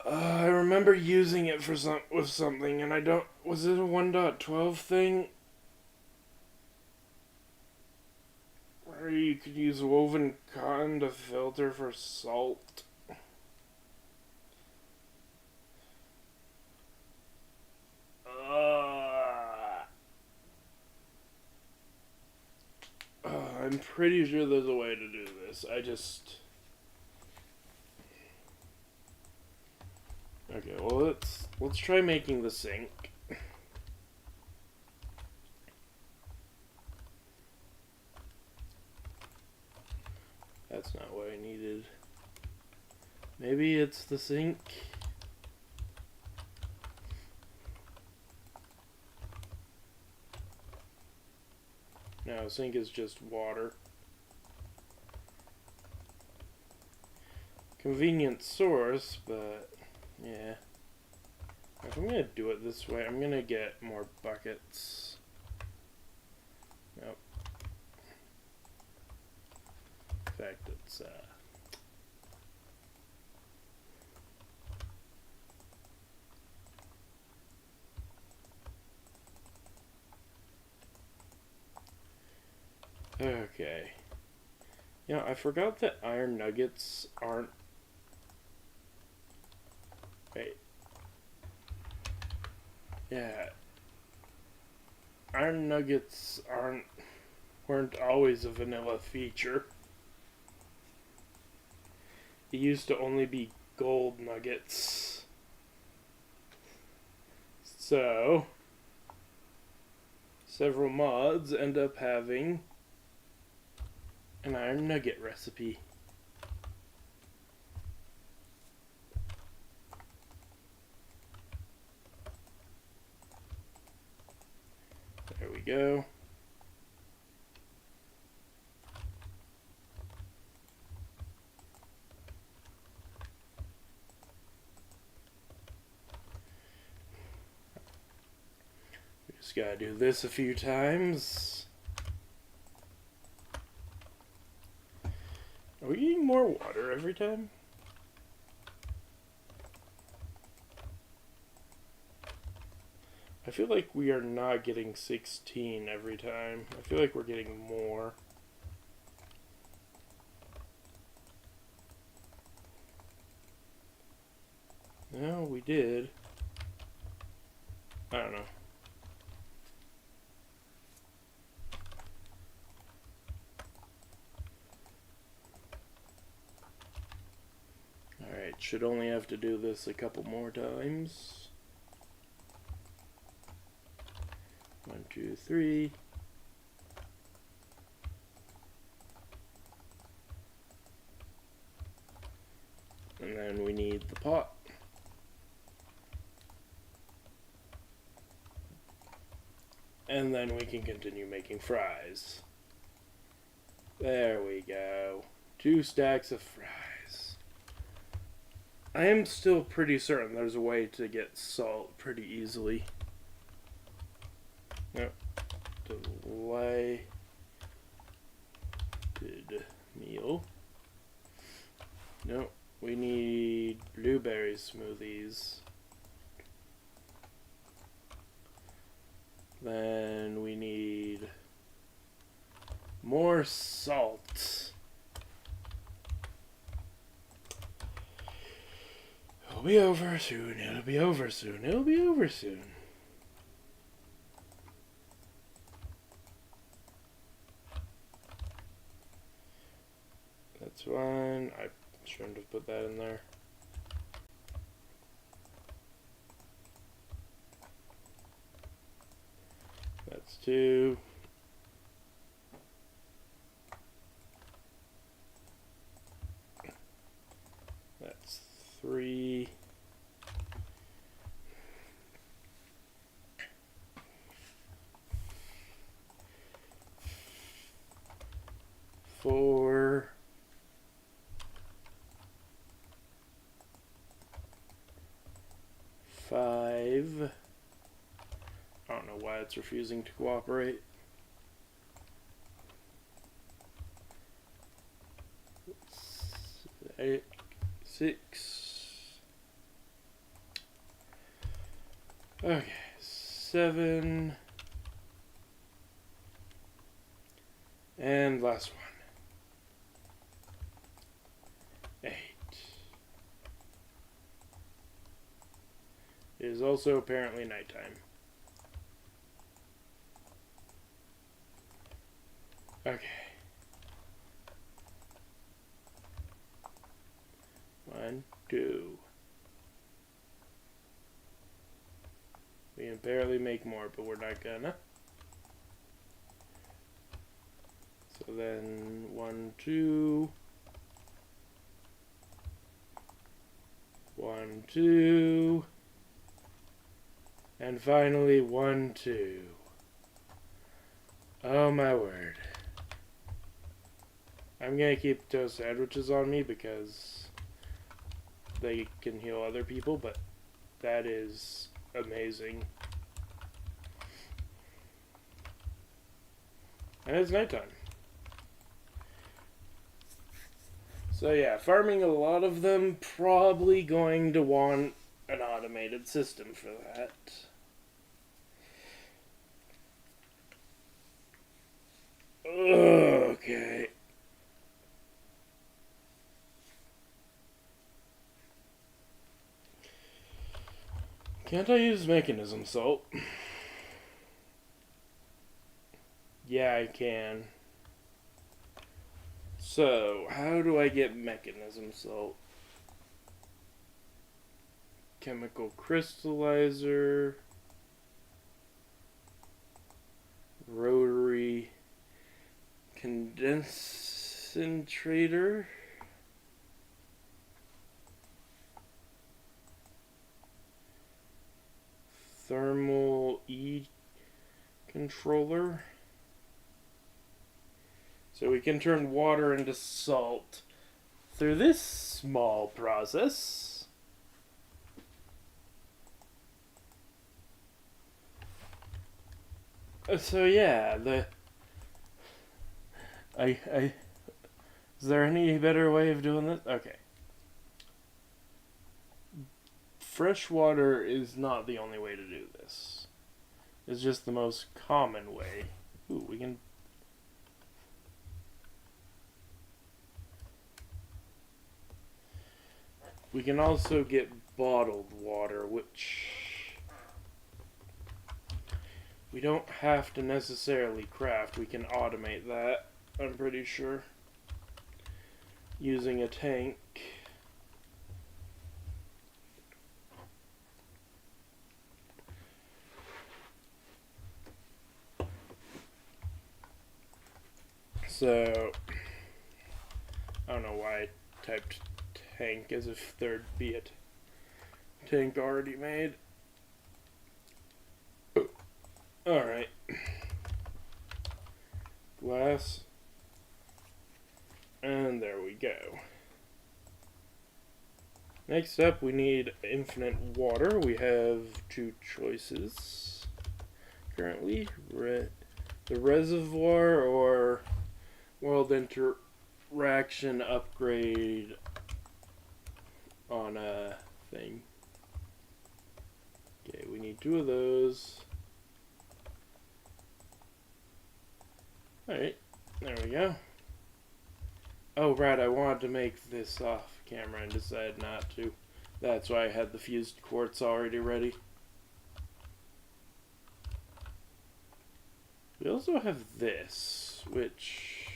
I remember using it for with something, and I don't. Was it a 1.12 thing? Where you could use woven cotton to filter for salt. I'm pretty sure there's a way to do this. I just... Okay, well let's try making the sink. That's not what I needed. Maybe it's the sink. No, sink is just water. Convenient source, but yeah. If I'm gonna do it this way, I'm gonna get more buckets. Nope. In fact, it's okay. You know, I forgot that iron nuggets aren't... Wait. Yeah. iron nuggets weren't always a vanilla feature. It used to only be gold nuggets. So, several mods end up having an iron nugget recipe. There we go. We just gotta do this a few times. Are we getting more water every time? I feel like we are not getting 16 every time. I feel like we're getting more. No, we did. I don't know. Alright, should only have to do this a couple more times. 1, 2, 3. And then we need the pot. And then we can continue making fries. There we go. 2 stacks of fries. I am still pretty certain there's a way to get salt pretty easily. Nope. Delighted meal. Nope. We need blueberry smoothies. Then we need more salt. It'll be over soon. It'll be over soon. It'll be over soon. That's fine. I shouldn't have put that in there. That's 2. That's 3. Four. 5. I don't know why it's refusing to cooperate. 6. Okay, 7. And last one. 8. It is also apparently nighttime. Okay. 1, 2. We can barely make more, but we're not gonna. So then 1, 2. 1, 2. And finally 1, 2. Oh my word. I'm gonna keep toast sandwiches on me because they can heal other people, but that is amazing. And it's nighttime. So yeah, farming a lot of them, probably going to want an automated system for that. Okay. Can't I use mechanism salt? Yeah, I can. So, how do I get mechanism salt? Chemical crystallizer. Rotary condensator. Thermal E controller. So we can turn water into salt through this small process. So yeah, is there any better way of doing this? Okay. Fresh water is not the only way to do this. It's just the most common way. Ooh, we can... We can also get bottled water, which we don't have to necessarily craft. We can automate that, I'm pretty sure, using a tank. So, I don't know why I typed tank as if there'd be a tank already made. Alright. Glass. And there we go. Next up, we need infinite water. We have two choices currently. The reservoir or world interaction upgrade on a thing. Okay, we need two of those. Alright, there we go. Oh, right, I wanted to make this off camera and decided not to. That's why I had the fused quartz already ready. We also have this, which...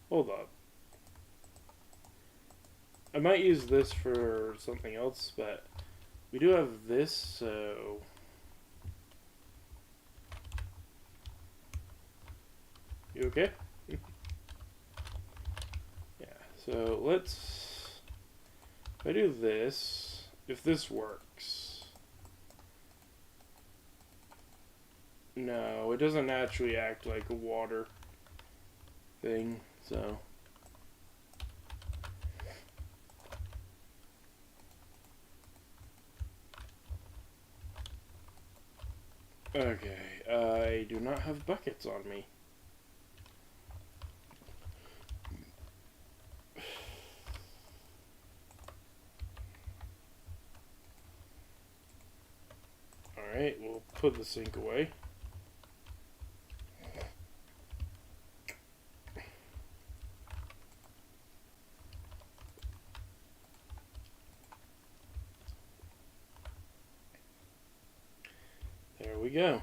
Hold up. I might use this for something else, but we do have this, so... You okay? Yeah, so let's... If I do this, if this works... No, it doesn't naturally act like a water thing, so... Okay, I do not have buckets on me. Alright, we'll put the sink away. There we go.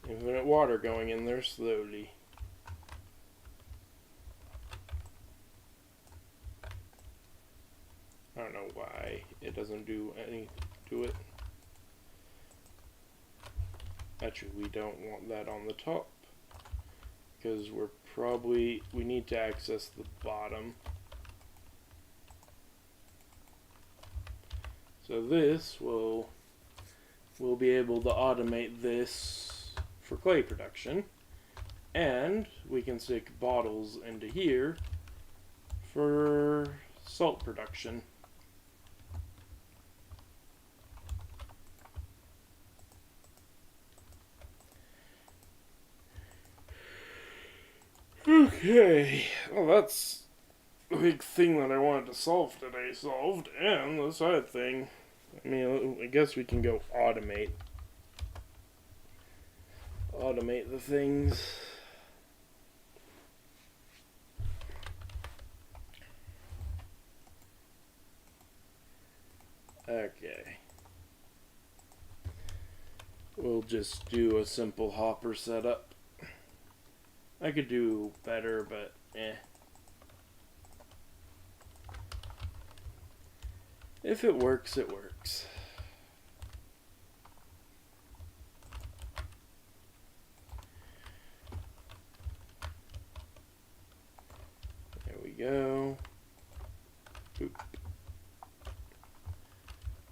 Infinite water going in there slowly. I don't know why it doesn't do anything to it. Actually, we don't want that on the top because we need to access the bottom. So this we'll be able to automate this for clay production, and we can stick bottles into here for salt production. Okay, well that's the big thing that I wanted to solve today solved, and the side thing, I mean, I guess we can go automate the things. Okay. We'll just do a simple hopper setup. I could do better, but eh. If it works, it works. There we go. Boop.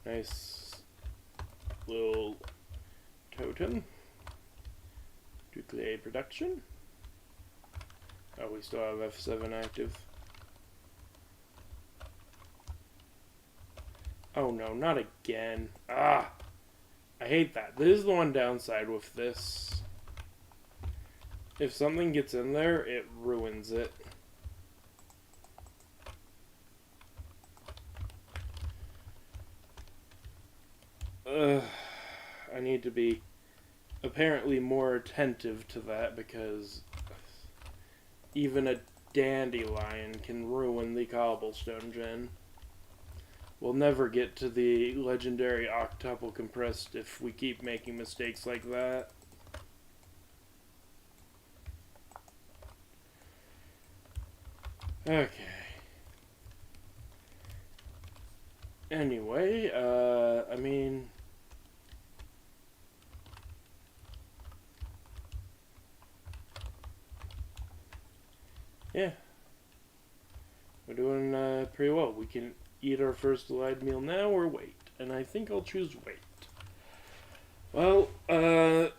Nice little totem. Nuclear production. Oh, we still have F7 active. Oh no, not again. Ah! I hate that. This is the one downside with this. If something gets in there, it ruins it. I need to be apparently more attentive to that because even a dandelion can ruin the cobblestone gen. We'll never get to the legendary octuple compressed if we keep making mistakes like that. Okay. Anyway, I mean... yeah. We're doing pretty well. We can eat our first delayed meal now or wait. And I think I'll choose wait. Well, I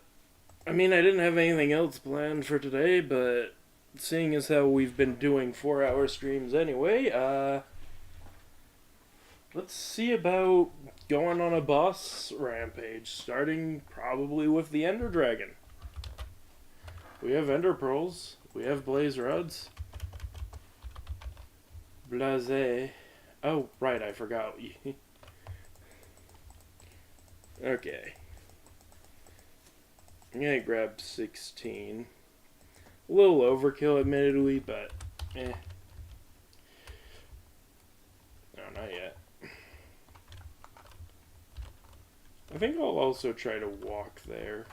mean, I didn't have anything else planned for today, but seeing as how we've been doing 4-hour streams anyway, let's see about going on a boss rampage, starting probably with the Ender Dragon. We have Ender Pearls, we have Blaze Rods. Blase. Oh, right, I forgot. Okay. I'm gonna grab 16. A little overkill, admittedly, but eh. No, not yet. I think I'll also try to walk there.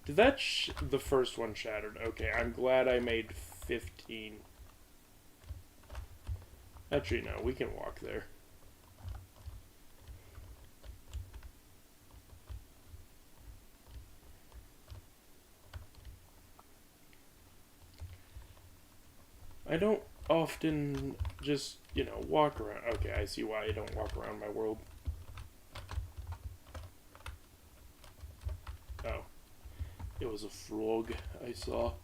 Did that the first one shattered? Okay, I'm glad I made 15. Actually, no, we can walk there. I don't often just, walk around. Okay, I see why I don't walk around my world. Oh. It was a frog I saw.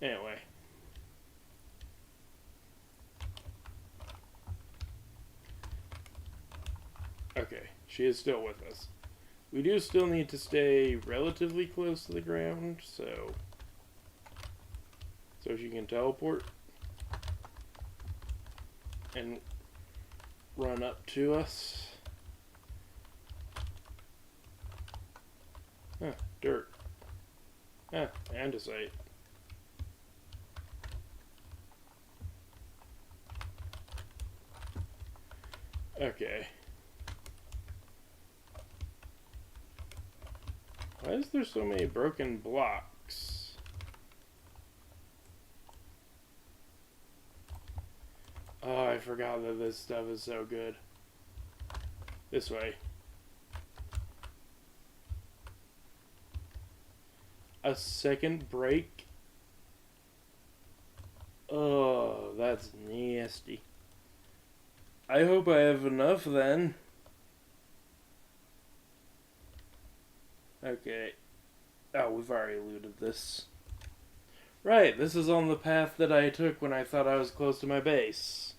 Anyway. Okay, she is still with us. We do still need to stay relatively close to the ground, so she can teleport and run up to us. Huh, dirt. Huh, andesite. Okay. Why is there so many broken blocks? Oh, I forgot that this stuff is so good. This way. A second break? Oh, that's nasty. I hope I have enough then. Okay. Oh, we've already looted this. Right, this is on the path that I took when I thought I was close to my base.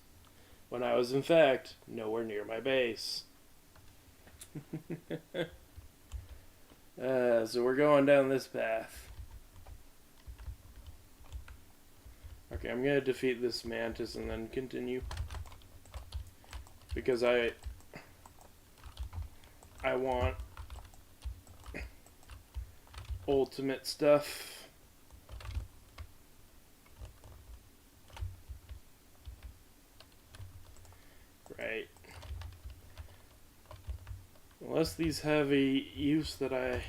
When I was, in fact, nowhere near my base. So we're going down this path. Okay, I'm gonna defeat this mantis and then continue. Because I want ultimate stuff. Right. Unless these have a use that I...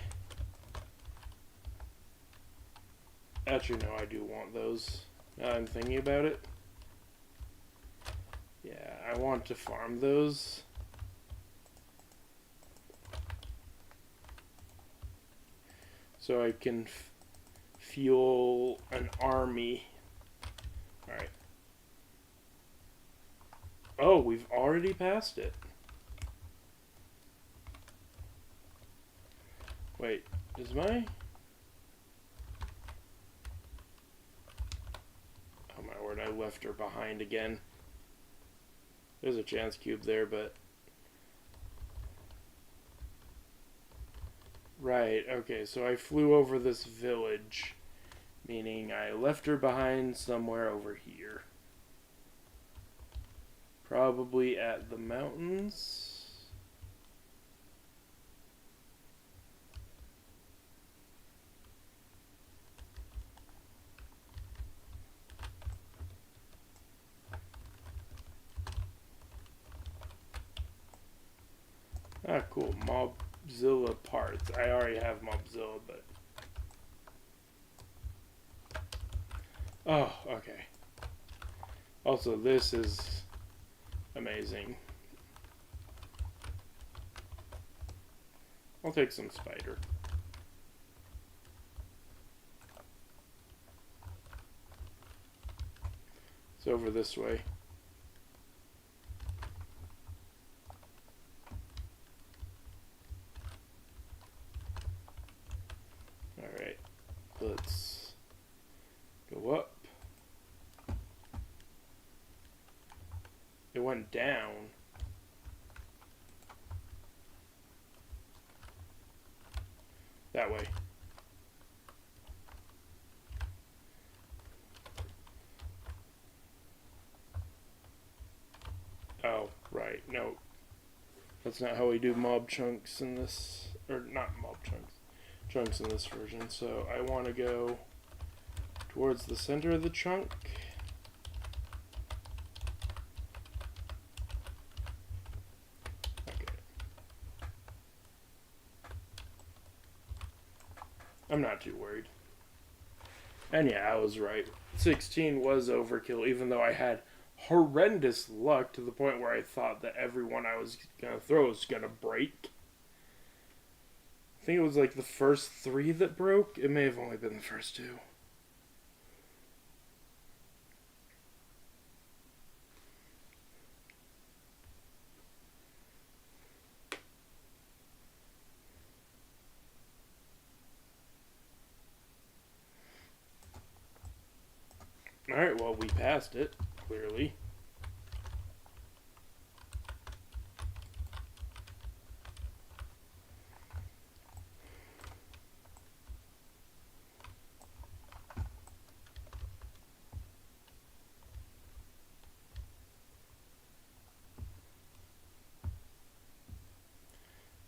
Actually, no, I do want those. Now I'm thinking about it. Yeah, I want to farm those. So I can fuel an army. Alright. Oh, we've already passed it. Wait, is my... Oh my word, I left her behind again. There's a chance cube there, but... Right, okay, so I flew over this village, meaning I left her behind somewhere over here. Probably at the mountains. Ah, cool. Mobzilla parts. I already have Mobzilla, but... Oh, okay. Also, this is amazing. I'll take some spider. It's over this way. Alright, let's go up. It went down. That way. Oh, right, no. That's not how we do mob chunks in this, or not mob chunks. Chunks in this version, so I want to go towards the center of the chunk. Okay. I'm not too worried. And yeah, I was right. 16 was overkill, even though I had horrendous luck to the point where I thought that everyone I was going to throw was going to break. I think it was like the first 3 that broke. It may have only been the first 2. Alright, well, we passed it, clearly.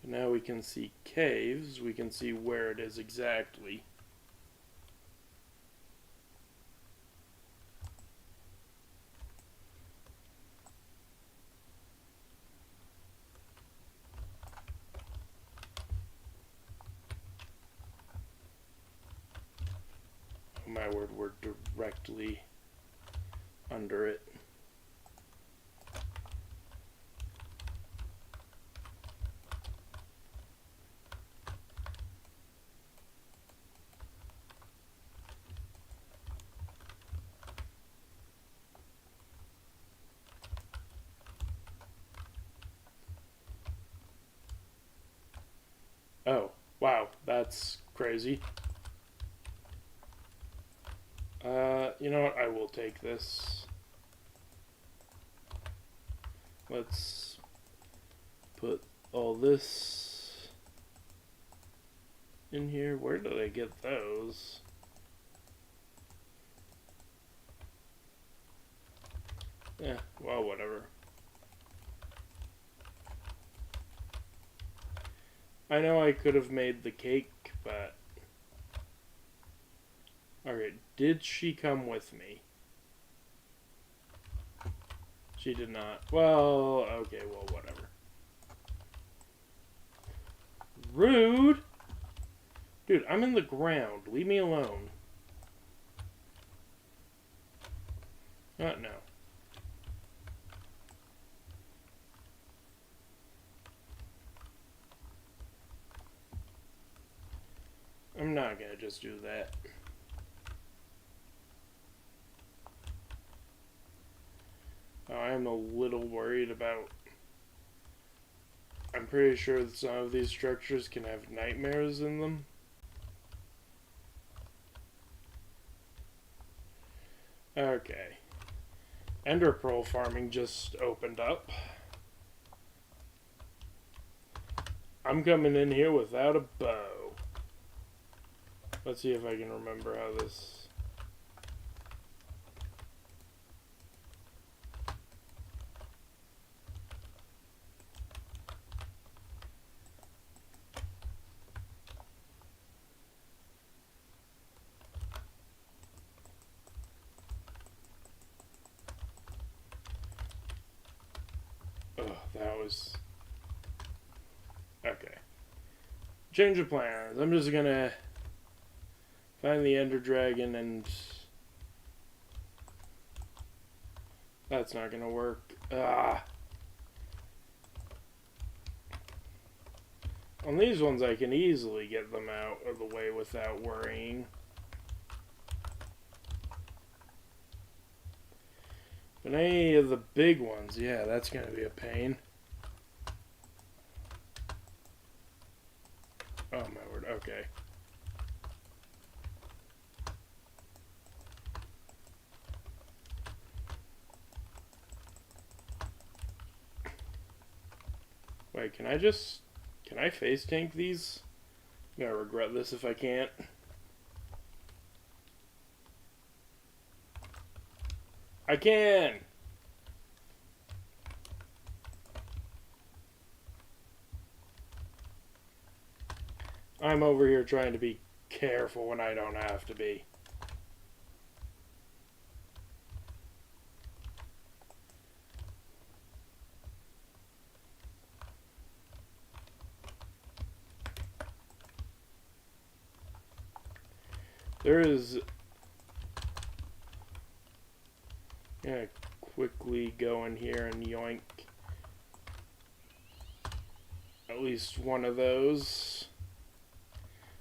Now we can see caves. We can see where it is exactly. Oh my word, we're directly under it. Oh, wow, that's crazy. You know what? I will take this. Let's put all this in here. Where do they get those? Yeah, well, whatever. I know I could have made the cake, but... Okay, did she come with me? She did not. Well, okay, well, whatever. Rude! Dude, I'm in the ground. Leave me alone. No. I'm not gonna just do that. Oh, I'm a little worried about... I'm pretty sure that some of these structures can have nightmares in them. Okay. Ender pearl farming just opened up. I'm coming in here without a bow. Let's see if I can remember how this... Oh, that was... Okay. Change of plans. I'm just gonna find the Ender Dragon and... That's not gonna work. Ah. On these ones I can easily get them out of the way without worrying. But any of the big ones, yeah, that's gonna be a pain. Oh my word, okay. Wait, can I face tank these? I'm gonna regret this if I can't. I can! I'm over here trying to be careful when I don't have to be. There is... I'm gonna quickly go in here and yoink at least one of those.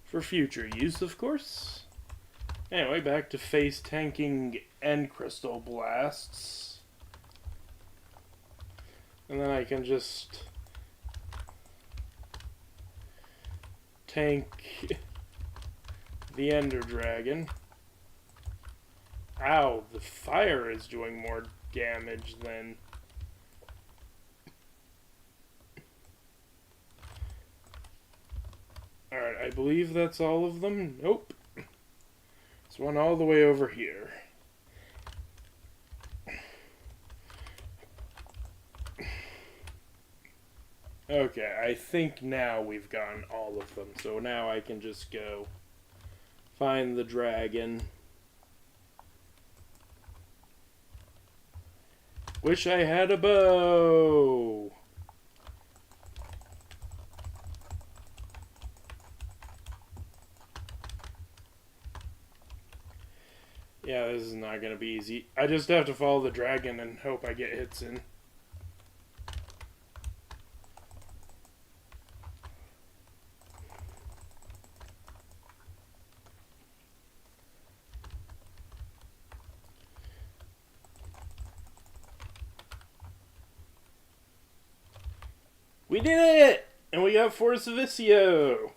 For future use, of course. Anyway, back to face tanking and crystal blasts. And then I can just tank the Ender Dragon. Ow, the fire is doing more damage than... Alright, I believe that's all of them. Nope. There's one all the way over here. Okay, I think now we've gotten all of them. So now I can just go find the dragon. Wish I had a bow! Yeah, this is not gonna be easy. I just have to follow the dragon and hope I get hits in. We did it! And we got Force Vicio!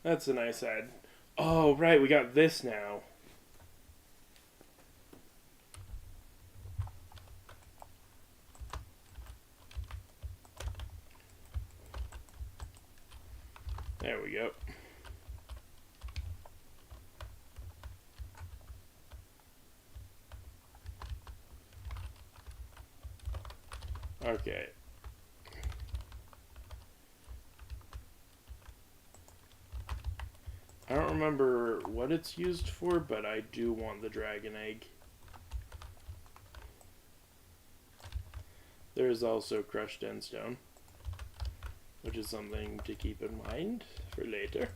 That's a nice ad. Oh, right, we got this now. There we go. Okay. I don't remember what it's used for, but I do want the dragon egg. There is also crushed endstone. which is something to keep in mind for later.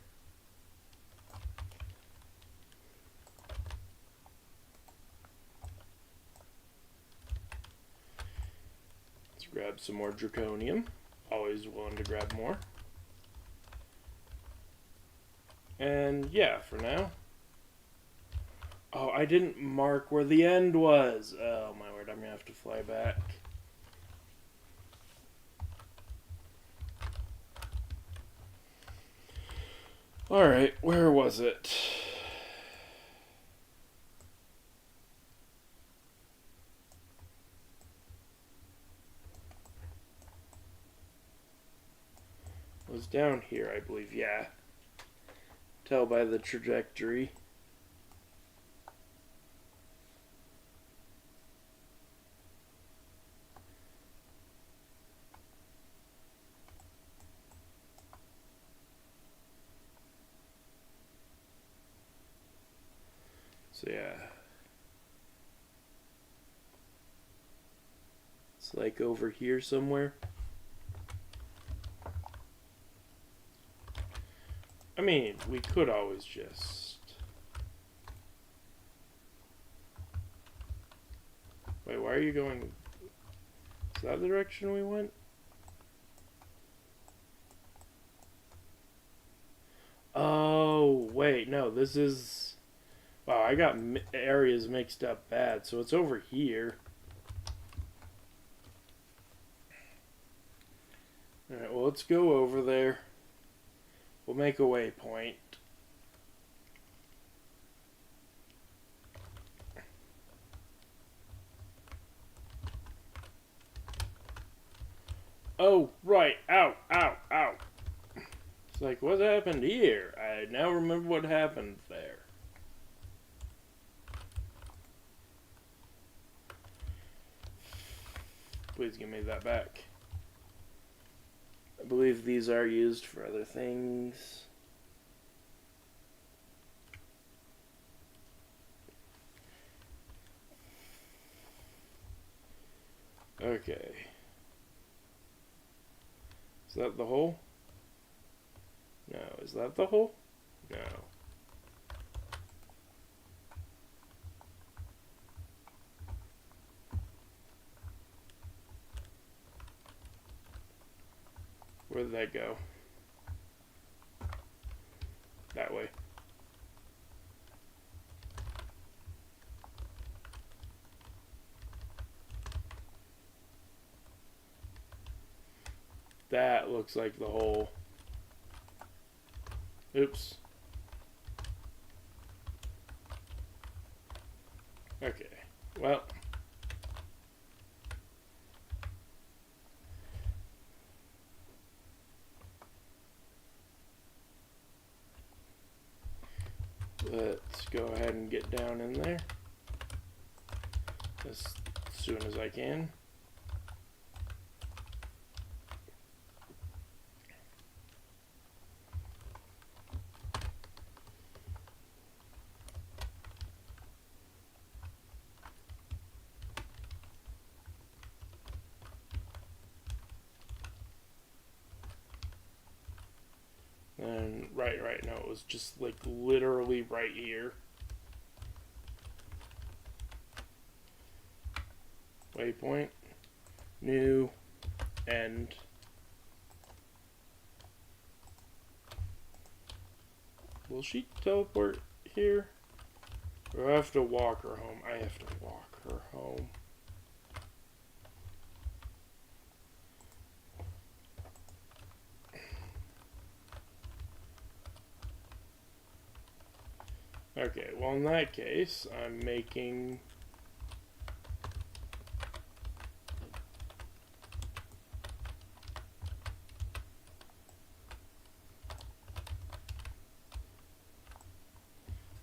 Let's grab some more draconium. Always willing to grab more. And yeah, for now. Oh, I didn't mark where the end was. Oh my word, I'm gonna have to fly back. Alright, where was it? It was down here, I believe, yeah. Tell by the trajectory. So yeah. It's like over here somewhere. I mean, we could always just... Wait, why are you going... Is that the direction we went? Oh, wait, no, this is... Wow, I got areas mixed up bad, so it's over here. Alright, well, let's go over there. We'll make a waypoint. Oh, right. Ow, ow, ow. It's like, what happened here? I now remember what happened there. Please give me that back. I believe these are used for other things. Okay. Is that the hole? No. Is that the hole? No. Where did that go? That way. That looks like the hole. Oops. Okay. Well. Let's go ahead and get down in there as soon as I can. And right now it was just like literally right here. Waypoint, new, end. Will she teleport here? Or I have to walk her home? I have to walk her home. Okay, well in that case, I'm making...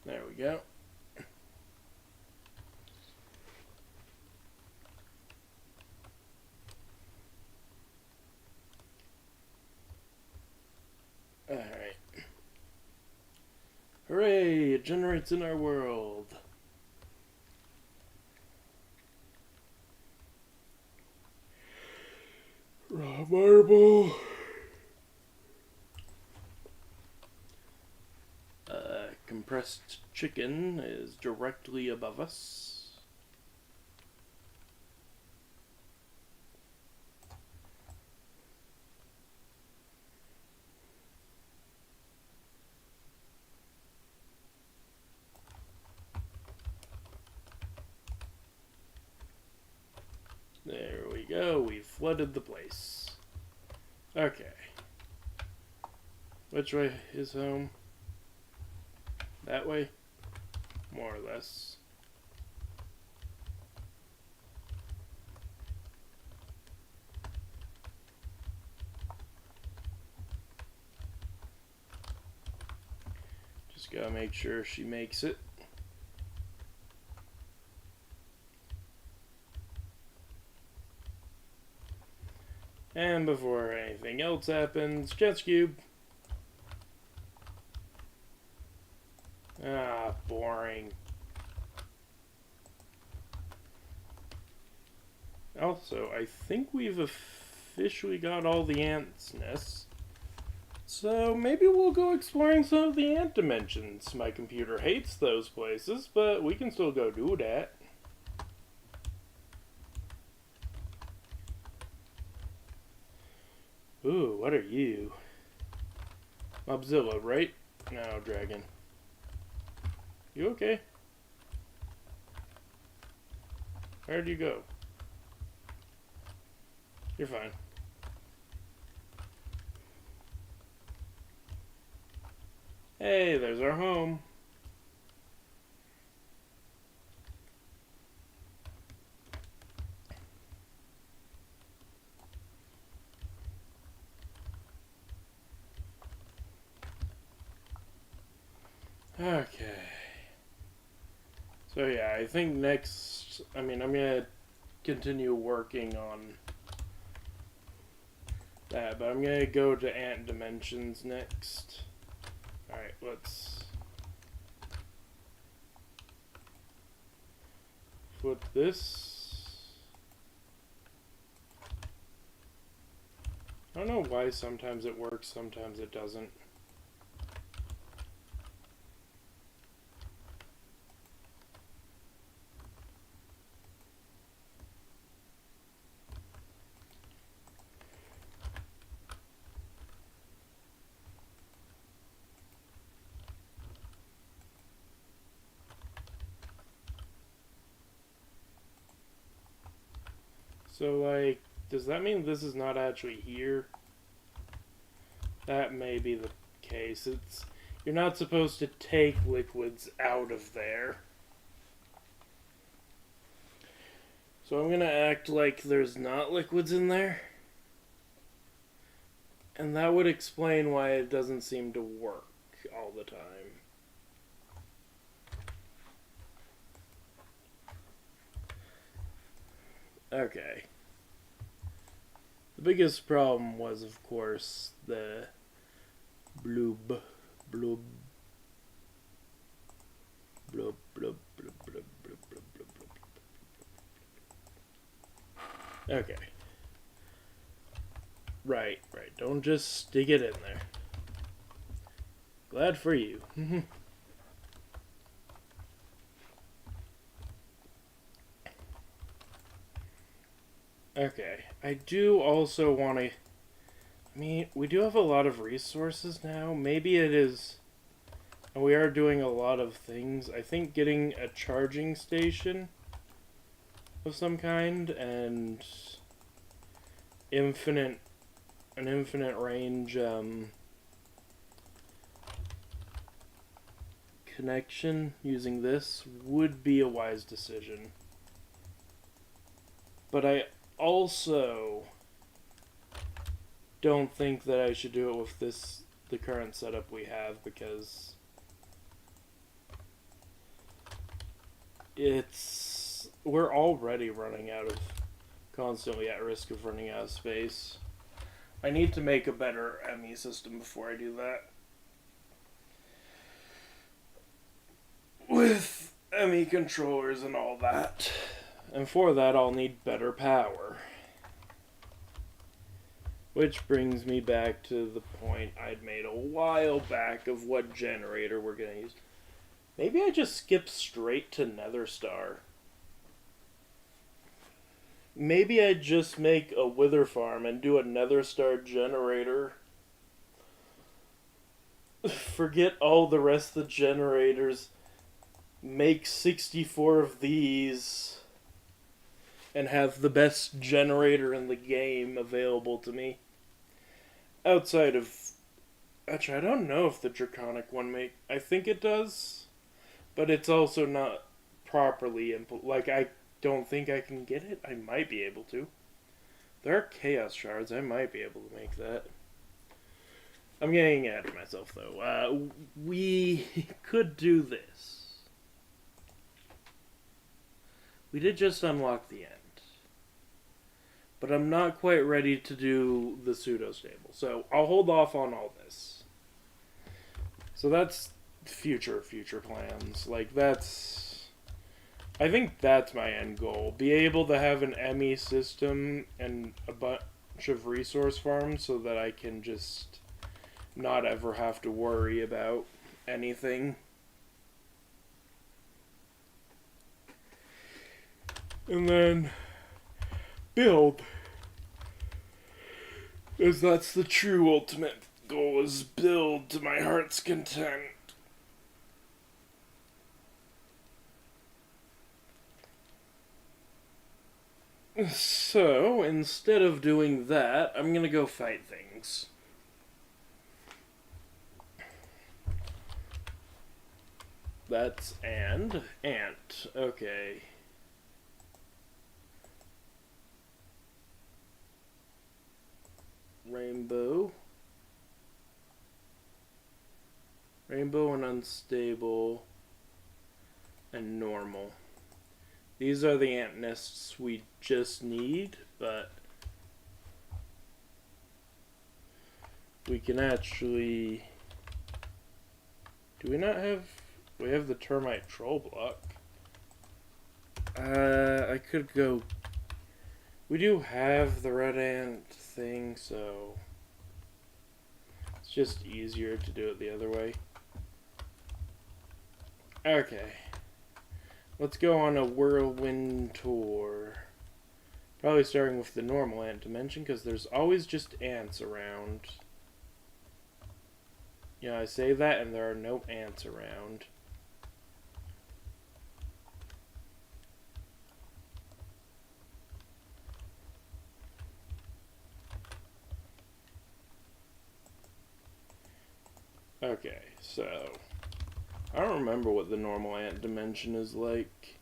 There we go. Alright. Hooray! It generates in our world. Raw marble. compressed chicken is directly above us. There we go, we flooded the place. Okay. Which way is home? That way? More or less. Just gotta make sure she makes it. And before anything else happens, chance cube. Ah, boring. Also, I think we've officially got all the ants' nests. So maybe we'll go exploring some of the ant dimensions. My computer hates those places, but we can still go do that. Ooh, what are you? Mobzilla, right? No, dragon. You okay? Where'd you go? You're fine. Hey, there's our home. Okay. So yeah, I think next, I'm gonna continue working on that, but I'm gonna go to ant dimensions next. Alright, let's put this. I don't know why sometimes it works, sometimes it doesn't. So, like, does that mean this is not actually here? That may be the case. You're not supposed to take liquids out of there. So I'm gonna act like there's not liquids in there. And that would explain why it doesn't seem to work all the time. Okay. The biggest problem was, of course, the bloob, bloob, bloob, bloob, bloob, bloob, bloob, bloob, bloob, bloob. Okay. Right. Don't just stick it in there. Glad for you. Okay. I do also want to... we do have a lot of resources now. Maybe it is... And we are doing a lot of things. I think getting a charging station of some kind and an infinite range connection using this would be a wise decision. But I also don't think that I should do it with the current setup we have, because we're already running out of, constantly at risk of running out of space. I need to make a better ME system before I do that. With ME controllers and all that. And for that, I'll need better power. Which brings me back to the point I'd made a while back of what generator we're going to use. Maybe I just skip straight to Nether Star. Maybe I just make a wither farm and do a Nether Star generator. Forget all the rest of the generators. Make 64 of these. And have the best generator in the game available to me. Outside of... Actually, I don't know if the Draconic one make... I think it does. But it's also not properly... I don't think I can get it. I might be able to. There are Chaos Shards. I might be able to make that. I'm getting ahead of myself, though. We could do this. We did just unlock the end. But I'm not quite ready to do the pseudo-stable. So I'll hold off on all this. So that's future plans. I think that's my end goal. Be able to have an ME system and a bunch of resource farms so that I can just not ever have to worry about anything. And then build. Because that's the true ultimate goal, is build to my heart's content. So, instead of doing that, I'm gonna go fight things. That's ant. Okay. Rainbow and unstable and normal. These are the ant nests we just need, but we can actually... Do we not have... We have the termite troll block. I could go... We do have the red ant thing, so it's just easier to do it the other way. Okay. Let's go on a whirlwind tour. Probably starting with the normal ant dimension, because there's always just ants around. Yeah, I say that, and there are no ants around. Okay, so I don't remember what the normal ant dimension is like.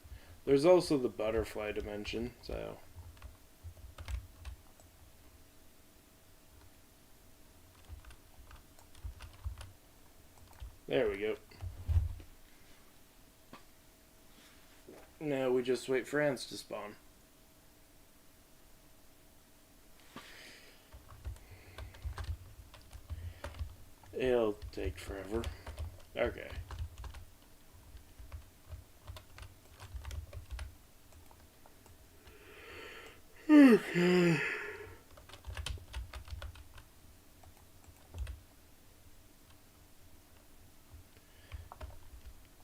There's also the butterfly dimension, so... There we go. Now we just wait for ants to spawn. It'll take forever. Okay. Okay.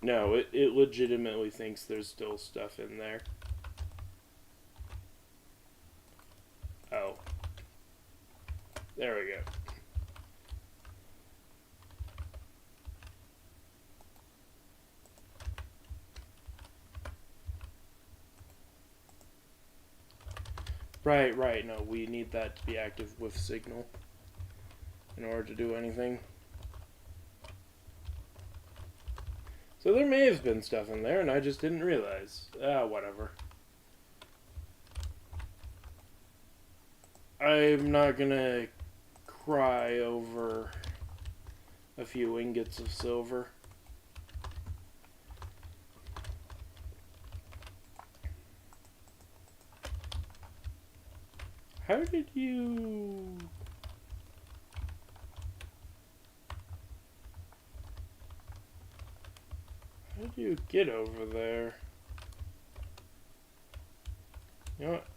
No, it legitimately thinks there's still stuff in there. Oh. There we go. Right, no, we need that to be active with signal in order to do anything. So there may have been stuff in there and I just didn't realize. Whatever. I'm not gonna cry over a few ingots of silver. How did you... How did you get over there? You know what?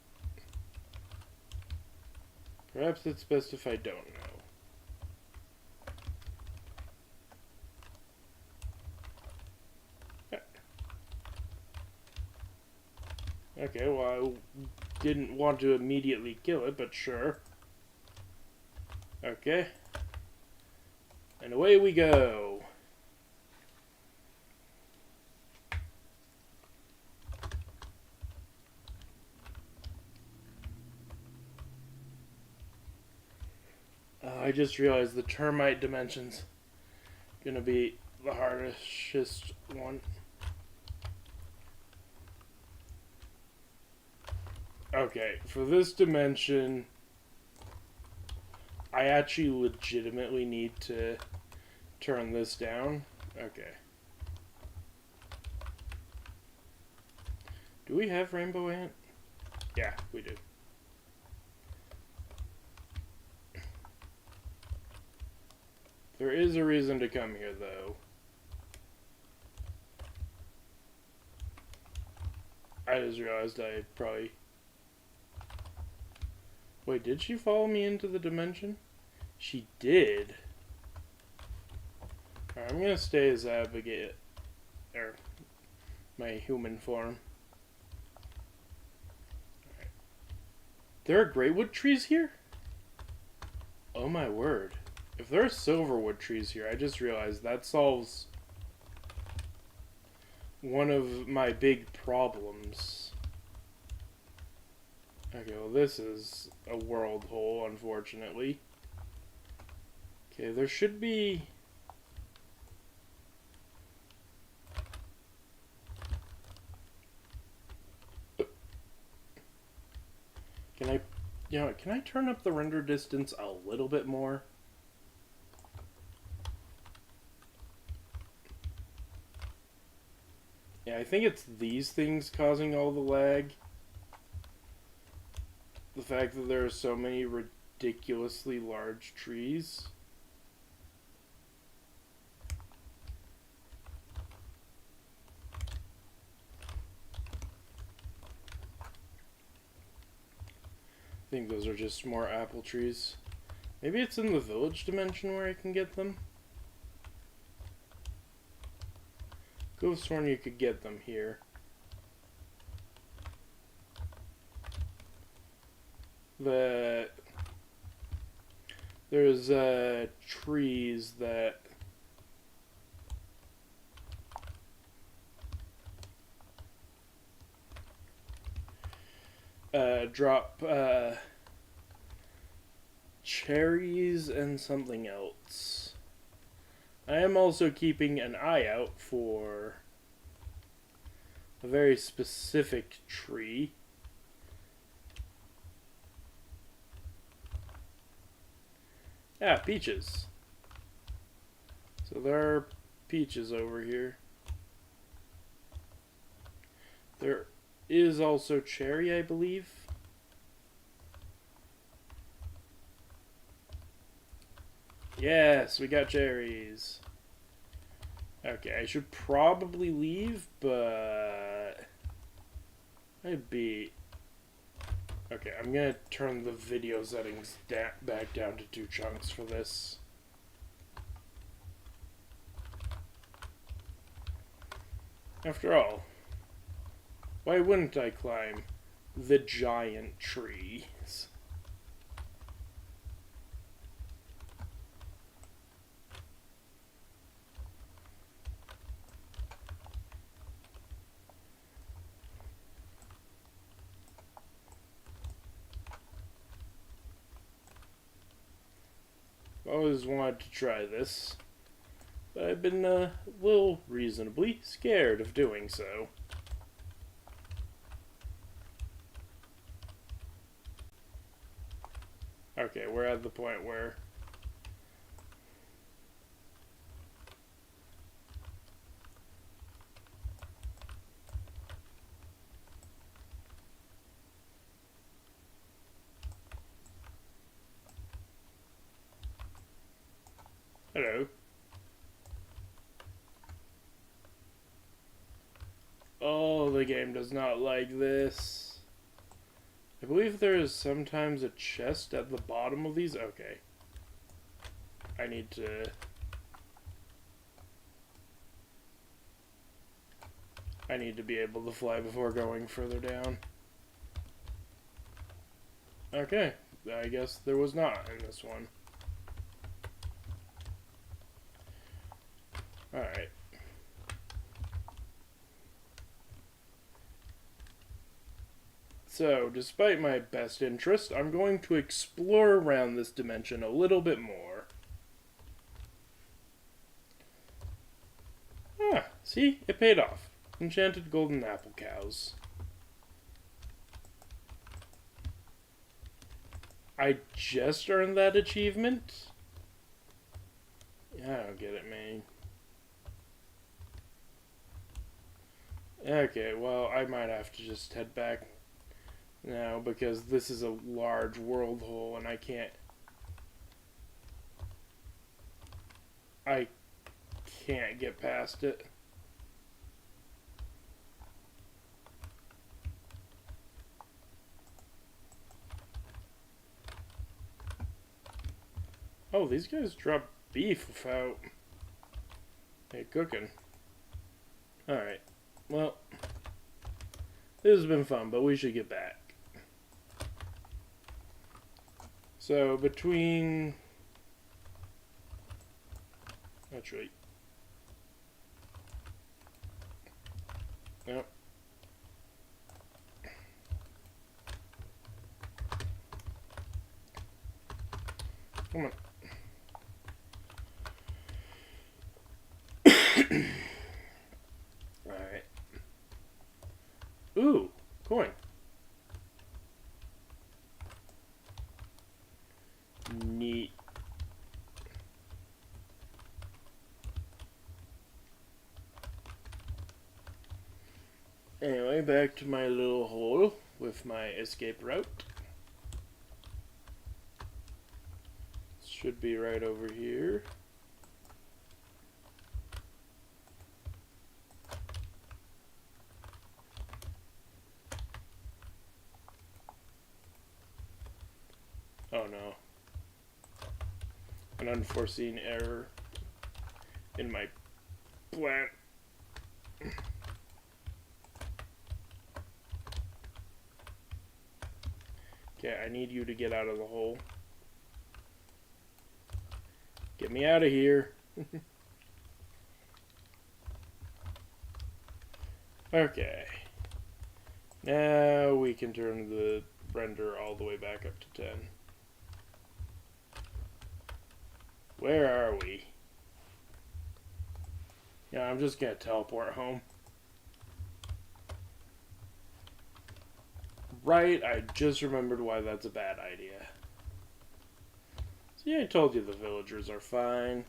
Perhaps it's best if I don't know. Okay, well, I didn't want to immediately kill it, but sure. Okay. And away we go. I just realized the termite dimension's gonna be the hardest one. Okay, for this dimension, I actually legitimately need to turn this down. Okay. Do we have Rainbow Ant? Yeah, we do. There is a reason to come here, though. I just realized I probably... Wait, did she follow me into the dimension? She did. Alright, I'm gonna stay as Abigail. Or, my human form. Alright. There are greatwood trees here? Oh my word. If there are silverwood trees here, I just realized that solves one of my big problems. Okay, well this is a world hole, unfortunately. Okay, there should be... Can I turn up the render distance a little bit more? Yeah, I think it's these things causing all the lag. The fact that there are so many ridiculously large trees. I think those are just more apple trees. Maybe it's in the village dimension where I can get them? Could have sworn you could get them here. There's trees that drop cherries and something else. I am also keeping an eye out for a very specific tree. Ah, peaches. So there are peaches over here. There is also cherry, I believe. Yes, we got cherries. Okay, I should probably leave, but... I'd be... Okay, I'm gonna turn the video settings back down to 2 chunks for this. After all, why wouldn't I climb the giant trees? Always wanted to try this, but I've been a little reasonably scared of doing so. Okay, we're at the point where... Hello. Oh, the game does not like this. I believe there is sometimes a chest at the bottom of these. Okay. I need to... I need to be able to fly before going further down. Okay, I guess there was not in this one. Alright. So, despite my best interest, I'm going to explore around this dimension a little bit more. Ah, see? It paid off. Enchanted golden apple cows. I just earned that achievement? I don't get it, man. Okay, well, I might have to just head back now because this is a large world hole and I can't get past it. Oh, these guys drop beef without cooking. Alright. Well, this has been fun, but we should get back. So, between... That's right. Yep. Come on. Alright. Ooh, coin. Neat. Anyway, back to my little hole with my escape route. Should be right over here. Oh no. An unforeseen error in my plan. Okay, I need you to get out of the hole. Get me out of here. Okay. Now we can turn the render all the way back up to 10. Where are we? Yeah, I'm just gonna teleport home. Right, I just remembered why that's a bad idea. See, I told you the villagers are fine.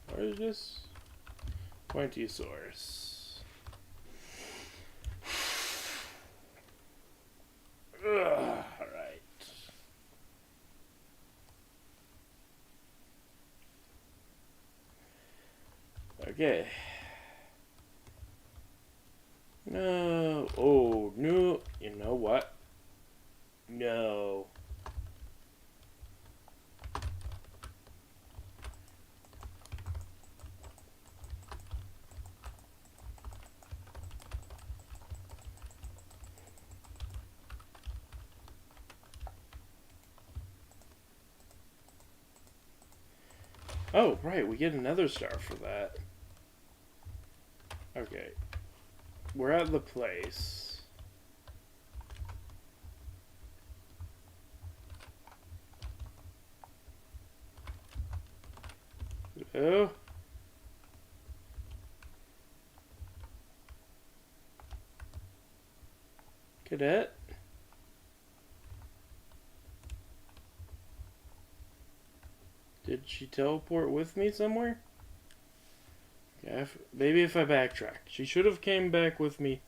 What is this? Pointosaurus. Alright. Okay. No. Oh, no. You know what? No. Oh, right. We get another star for that. Okay. We're at the place. Oh. Cadet? Did she teleport with me somewhere? Yeah, maybe if I backtrack. She should have came back with me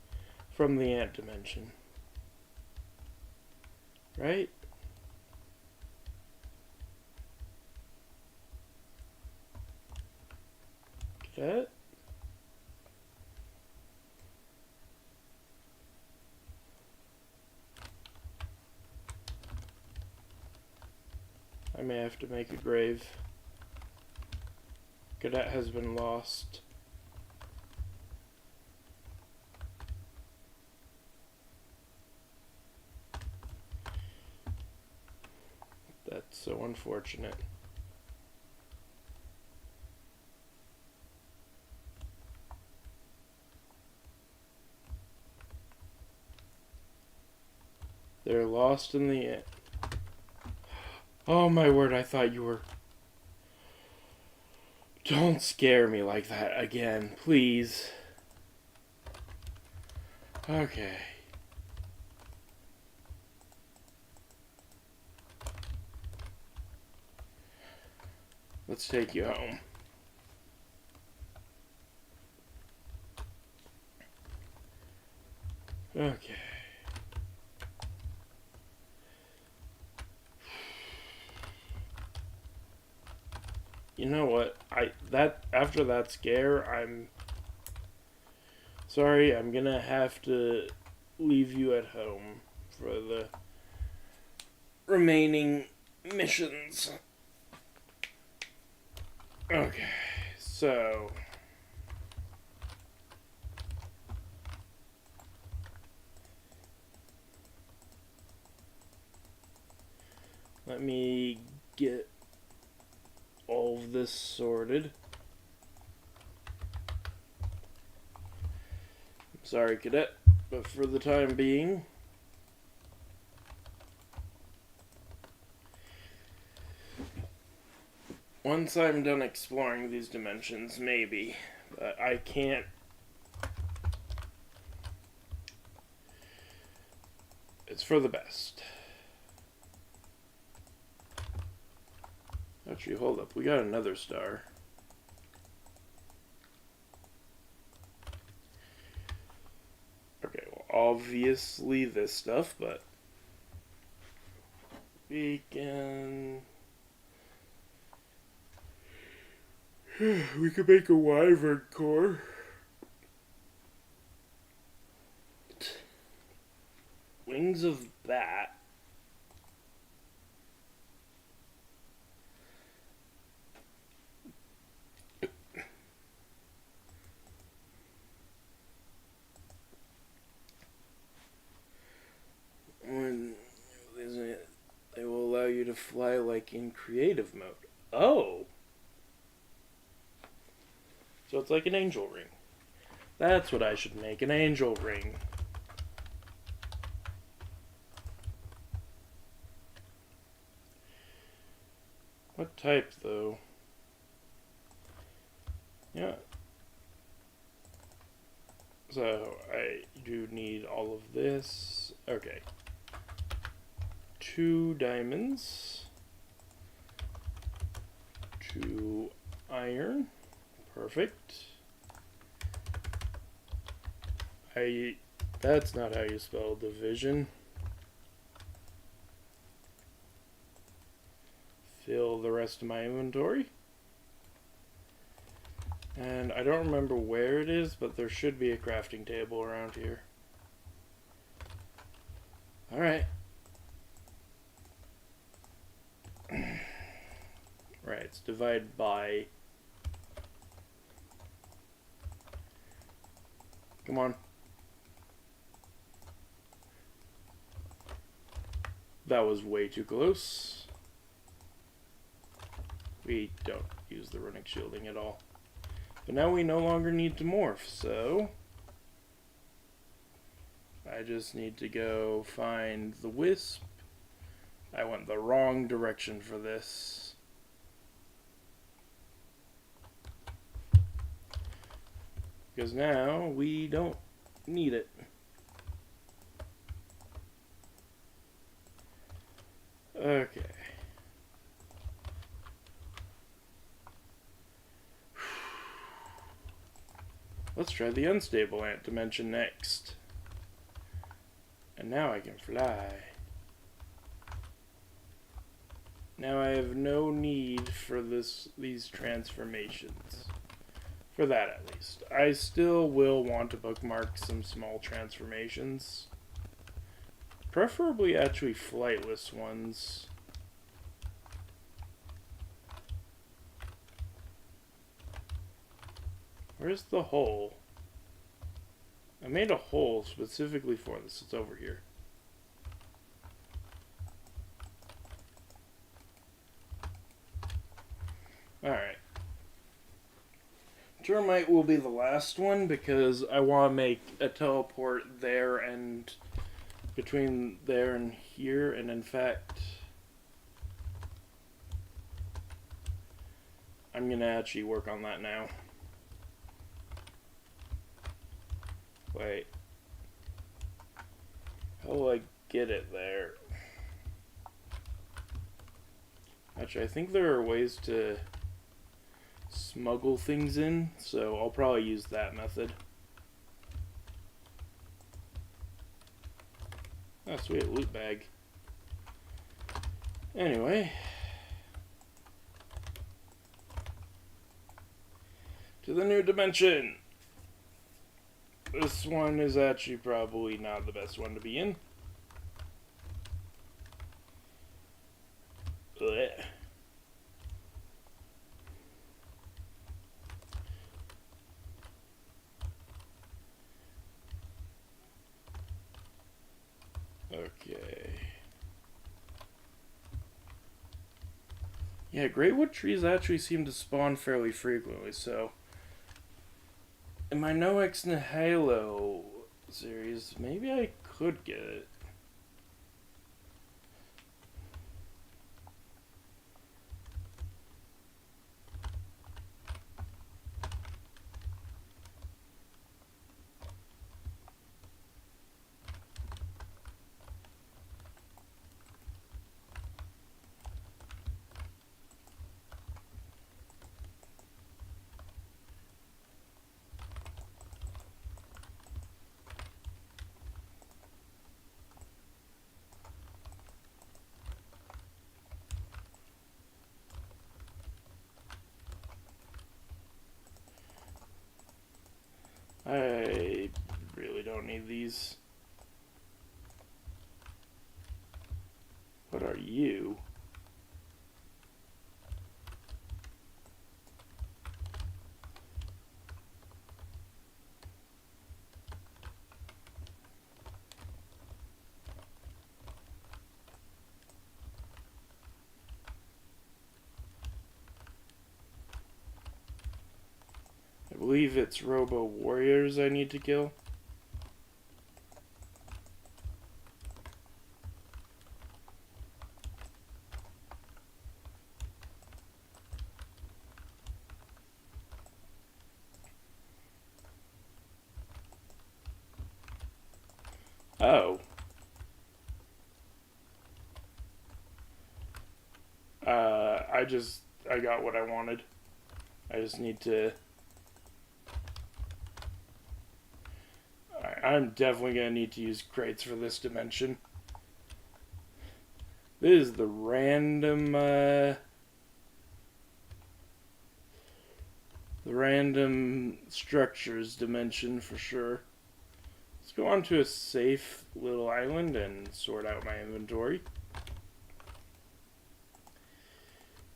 from the ant dimension. Right? Cadet? I may have to make a grave. Cadet has been lost. That's so unfortunate. They're lost in the end. Oh my word, I thought you were... Don't scare me like that again, please. Okay. Let's take you home. Okay. You know what? After that scare, I'm sorry, I'm gonna have to leave you at home for the remaining missions. Okay, so let me get all of this sorted. I'm sorry, Cadet, but for the time being, once I'm done exploring these dimensions, maybe, but I can't. It's for the best. Actually, hold up. We got another star. Okay, well, obviously this stuff, but we can... we could make a wyvern core. Wings of bat. When they will allow you to fly like in creative mode. Oh! So it's like an angel ring. That's what I should make, an angel ring. What type, though? Yeah. So, I do need all of this. Okay. 2 diamonds. 2 iron. Perfect. That's not how you spell division. Fill the rest of my inventory. And I don't remember where it is, but there should be a crafting table around here. Alright. Right, it's divide by. Come on. That was way too close. We don't use the runic shielding at all. But now we no longer need to morph, so I just need to go find the wisp. I went the wrong direction for this. Because now we don't need it. Okay. Let's try the unstable ant dimension next. And now I can fly. Now I have no need for these transformations. For that, at least. I still will want to bookmark some small transformations. Preferably actually flightless ones. Where's the hole? I made a hole specifically for this. It's over here. Alright. Termite will be the last one because I want to make a teleport there and between there and here, and in fact I'm gonna actually work on that now. Wait. How will I get it there? Actually, I think there are ways to smuggle things in, so I'll probably use that method. Oh, sweet, loot bag. Anyway. To the new dimension! This one is actually probably not the best one to be in. Blech. Okay. Yeah, greatwood trees actually seem to spawn fairly frequently, so in my No X Nihilo series, maybe I could get it. I really don't need these. What are you? I believe it's Robo Warriors I need to kill. Oh. I got what I wanted. I just need to... I'm definitely going to need to use crates for this dimension. This is the random structures dimension for sure. Let's go on to a safe little island and sort out my inventory.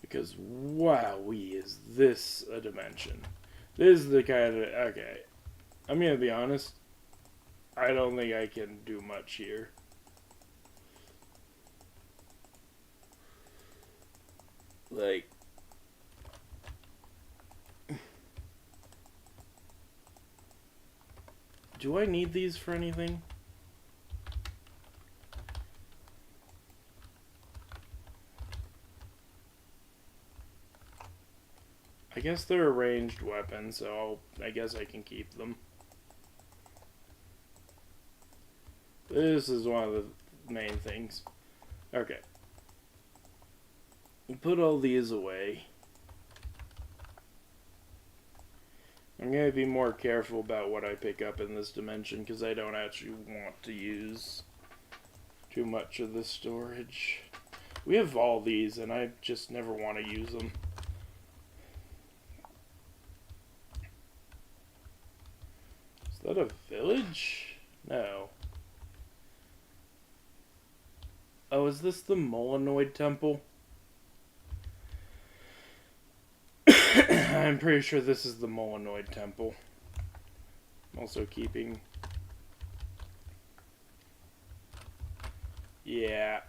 Because, wowee, is this a dimension. This is the kind of... Okay. I'm going to be honest. I don't think I can do much here. Like... Do I need these for anything? I guess they're a ranged weapon, so I guess I can keep them. This is one of the main things. Okay. Put all these away. I'm going to be more careful about what I pick up in this dimension because I don't actually want to use too much of the storage. We have all these and I just never want to use them. Is that a village? No. Oh, is this the Molinoid Temple? I I'm pretty sure this is the Molonoid Temple. I'm also keeping... Yeah.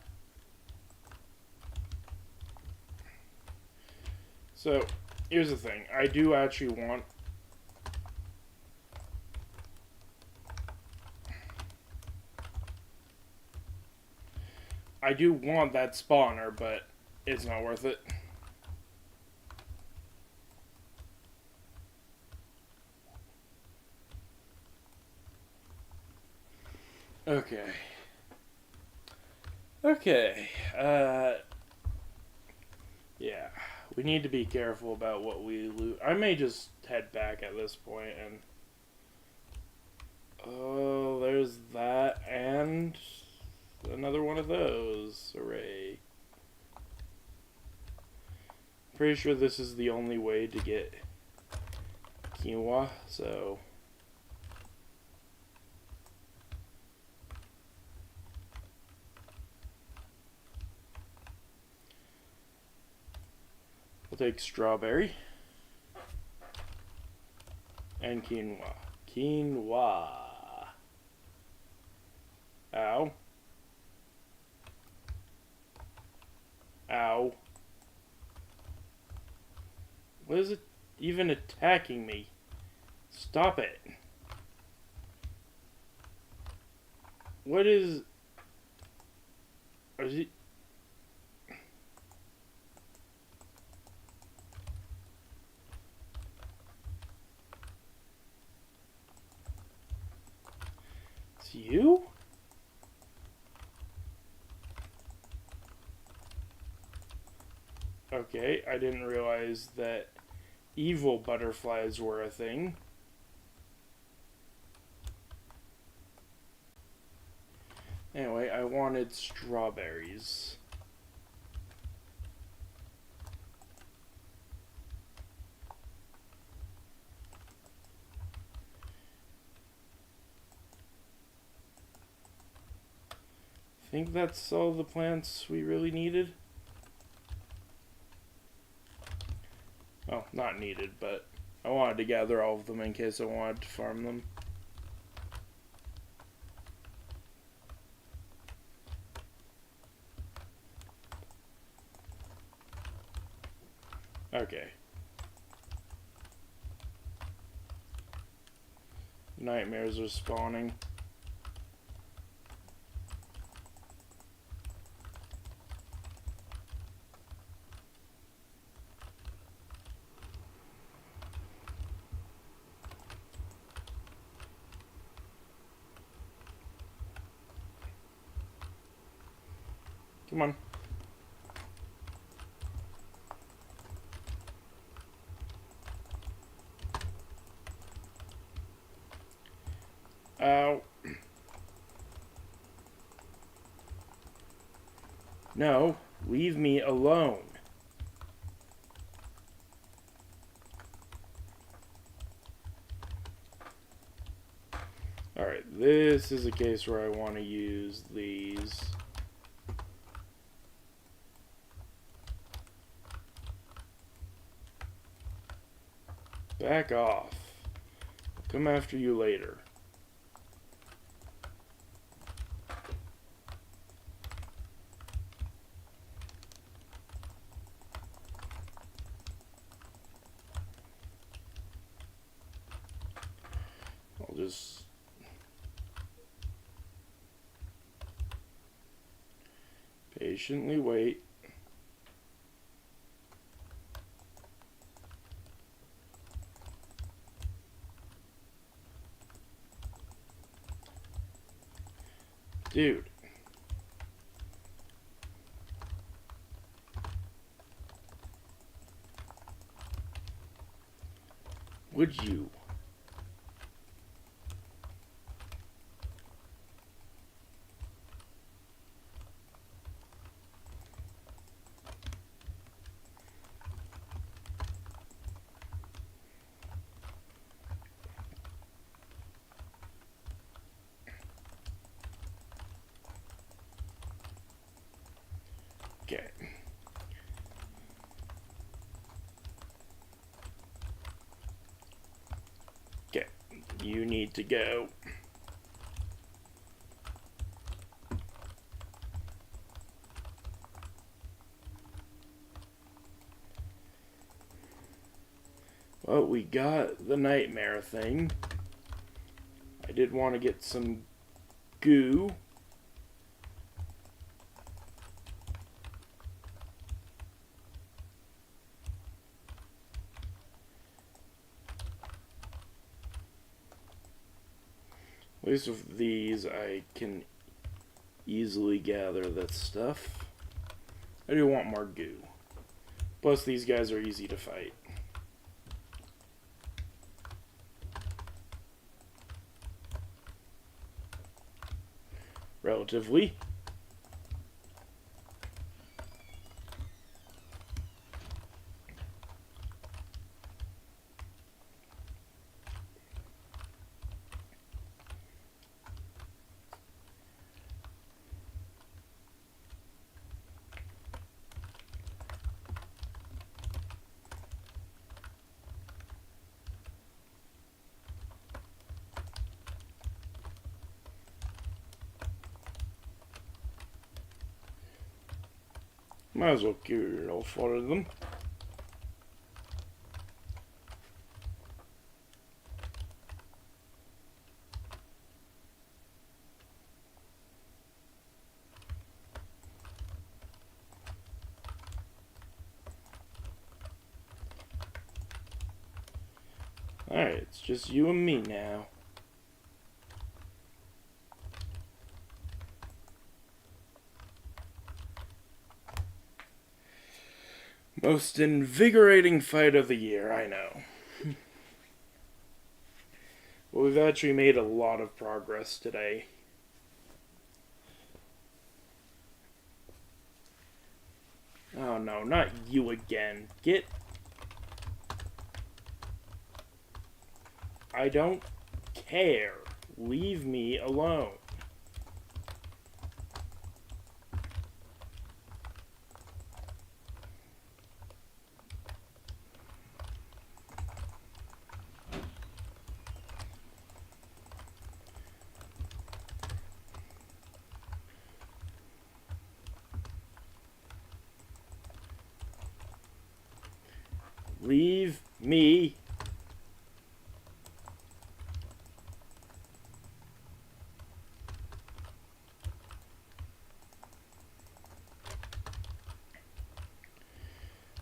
So, here's the thing. I do actually want... I do want that spawner, but it's not worth it. Okay. Okay. Yeah. We need to be careful about what we loot. I may just head back at this point and... Oh, there's that and another one of those. Hooray. Pretty sure this is the only way to get quinoa, so... We'll take strawberry. And quinoa. Quinoa. Ow. Ow. What is it even attacking me? Stop it. What is... Is it... It's you? Okay, I didn't realize that evil butterflies were a thing. Anyway, I wanted strawberries. I think that's all the plants we really needed. Well, not needed, but I wanted to gather all of them in case I wanted to farm them. Okay. Nightmares are spawning. Come on. Ow. No, leave me alone. Alright, this is a case where I want to use these. Back off. I'll come after you later. I'll just... patiently wait. Dude. Would you? Okay. You need to go. Well, we got the nightmare thing. I did want to get some goo. At least with these, I can easily gather that stuff. I do want more goo. Plus, these guys are easy to fight. Relatively. Might as well get all 4 of them. Alright, it's just you and me now. Most invigorating fight of the year, I know. Well, we've actually made a lot of progress today. Oh no, not you again. Get... I don't care. Leave me alone. Leave me.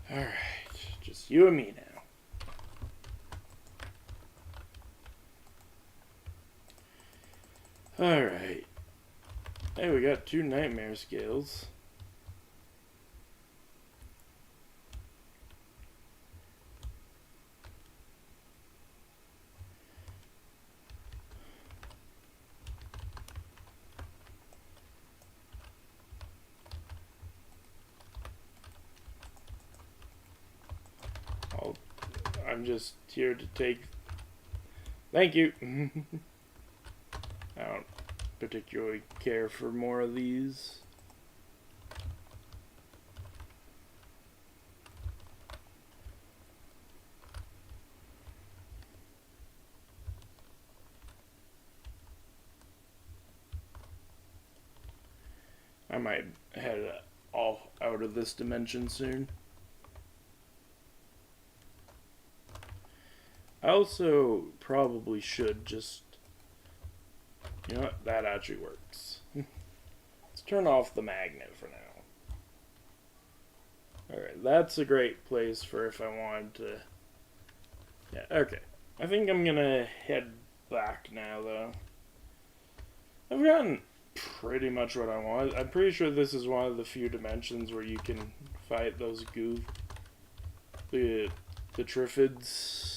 Alright, just you and me now. Alright. Hey, we got 2 nightmare scales. I'm just here to take... Thank you! I don't particularly care for more of these. I might head all out of this dimension soon. I also probably should just... You know what? That actually works. Let's turn off the magnet for now. Alright, that's a great place for if I wanted to... Yeah, okay. I think I'm gonna head back now, though. I've gotten pretty much what I want. I'm pretty sure this is one of the few dimensions where you can fight those the Triffids.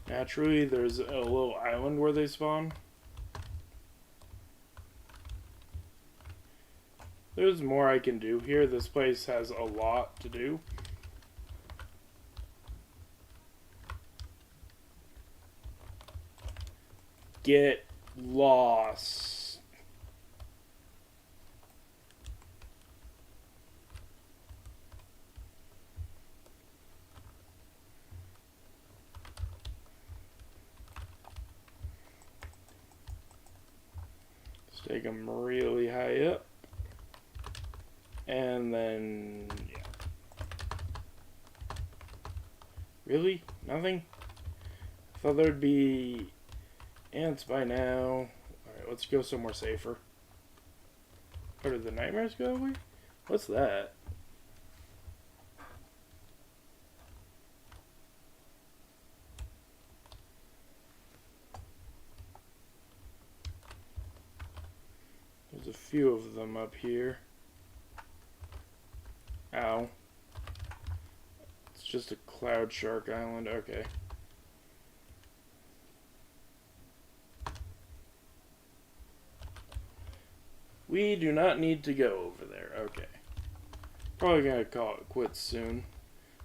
Naturally, there's a little island where they spawn. There's more I can do here. This place has a lot to do. Get lost. Stake them really high up. And then, yeah. Really? Nothing? I thought there'd be ants by now. Alright, let's go somewhere safer. Or did the nightmares go away? What's that? There's a few of them up here. Ow. It's just a cloud shark island. Okay. We do not need to go over there. Okay. Probably gonna call it quits soon.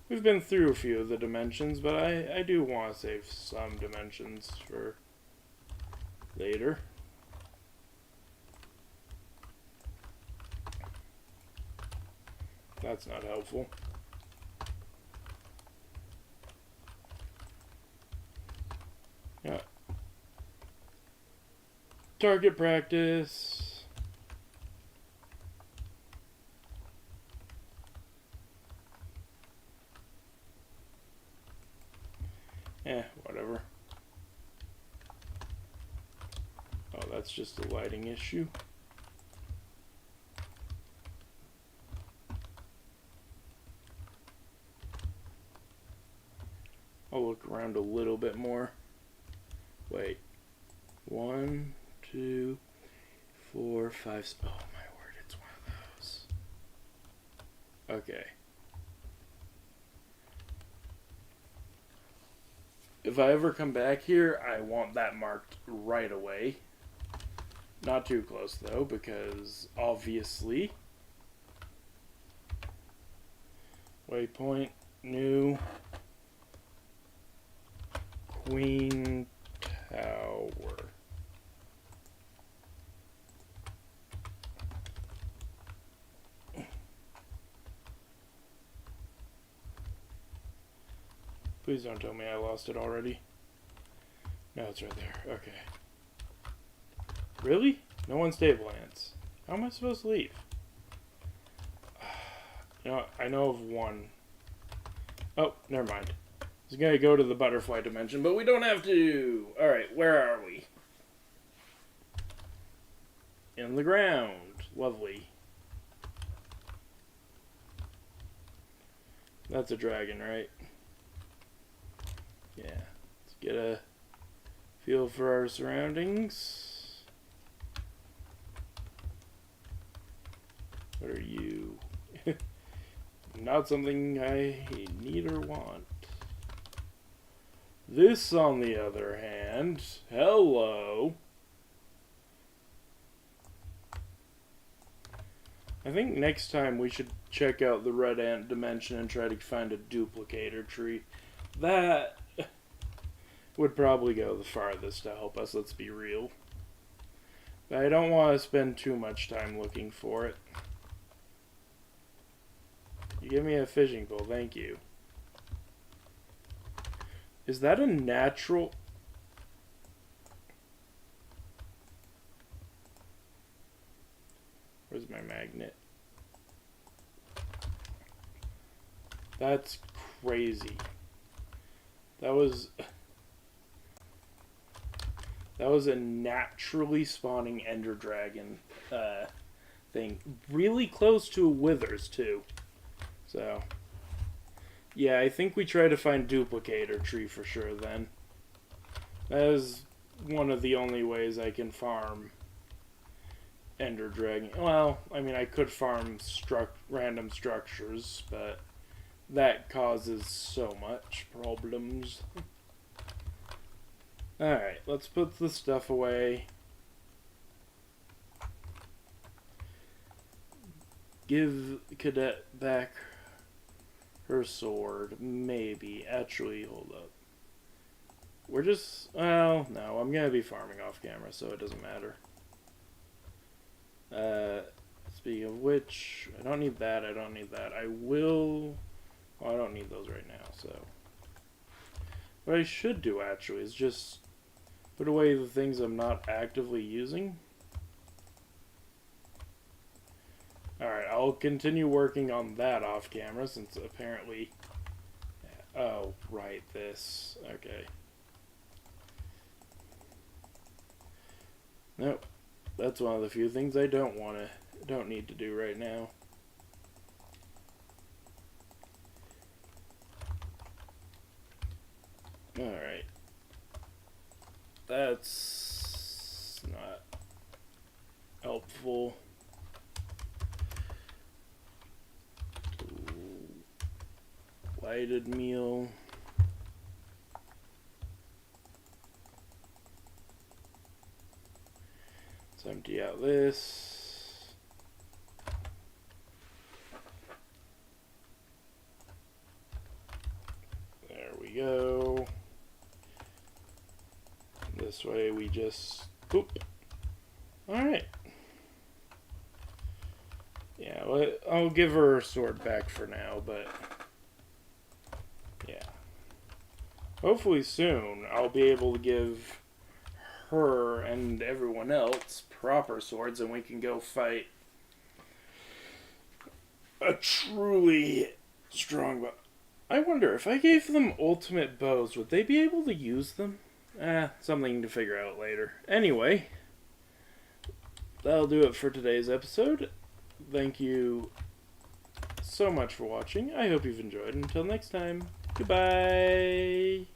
We've been through a few of the dimensions, but I do want to save some dimensions for later. That's not helpful. Yeah. Target practice. Whatever. Oh, that's just a lighting issue. I'll look around a little bit more. Wait. 1, 2, 4, 5. Oh my word, it's one of those. Okay. If I ever come back here, I want that marked right away. Not too close though, because obviously. Waypoint, new. Queen Tower. Please don't tell me I lost it already. No, it's right there. Okay. Really? No unstable ants. How am I supposed to leave? You know, I know of one. Oh, never mind. I was gonna go to the butterfly dimension, but we don't have to. Alright, where are we? In the ground. Lovely. That's a dragon, right? Yeah. Let's get a feel for our surroundings. What are you? Not something I need or want. This, on the other hand, hello. I think next time we should check out the red ant dimension and try to find a duplicator tree. That would probably go the farthest to help us, let's be real. But I don't want to spend too much time looking for it. You give me a fishing pole, thank you. Is that a natural... Where's my magnet? That's crazy. That was a naturally spawning ender dragon thing. Really close to a withers too. So yeah, I think we try to find duplicator tree for sure then. That is one of the only ways I can farm ender dragon. Well, I mean, I could farm random structures, but that causes so much problems. Alright, let's put the stuff away. Give Cadet back her sword. Maybe. Actually, hold up. We're just... Well, no, I'm going to be farming off camera, so it doesn't matter. Speaking of which, I don't need that, I don't need that. I will... Well, I don't need those right now, so... What I should do, actually, is just put away the things I'm not actively using. Alright, I'll continue working on that off camera since apparently... Oh, right, this. Okay. Nope. That's one of the few things I don't need to do right now. Alright. That's not helpful. Lighted meal. Let's empty out this. There we go. This way we just poop. Alright. Yeah, well, I'll give her her sword back for now, but yeah. Hopefully soon I'll be able to give her and everyone else proper swords and we can go fight a truly strong bow. I wonder if I gave them ultimate bows, would they be able to use them? Something to figure out later. Anyway, that'll do it for today's episode. Thank you so much for watching. I hope you've enjoyed. Until next time, goodbye.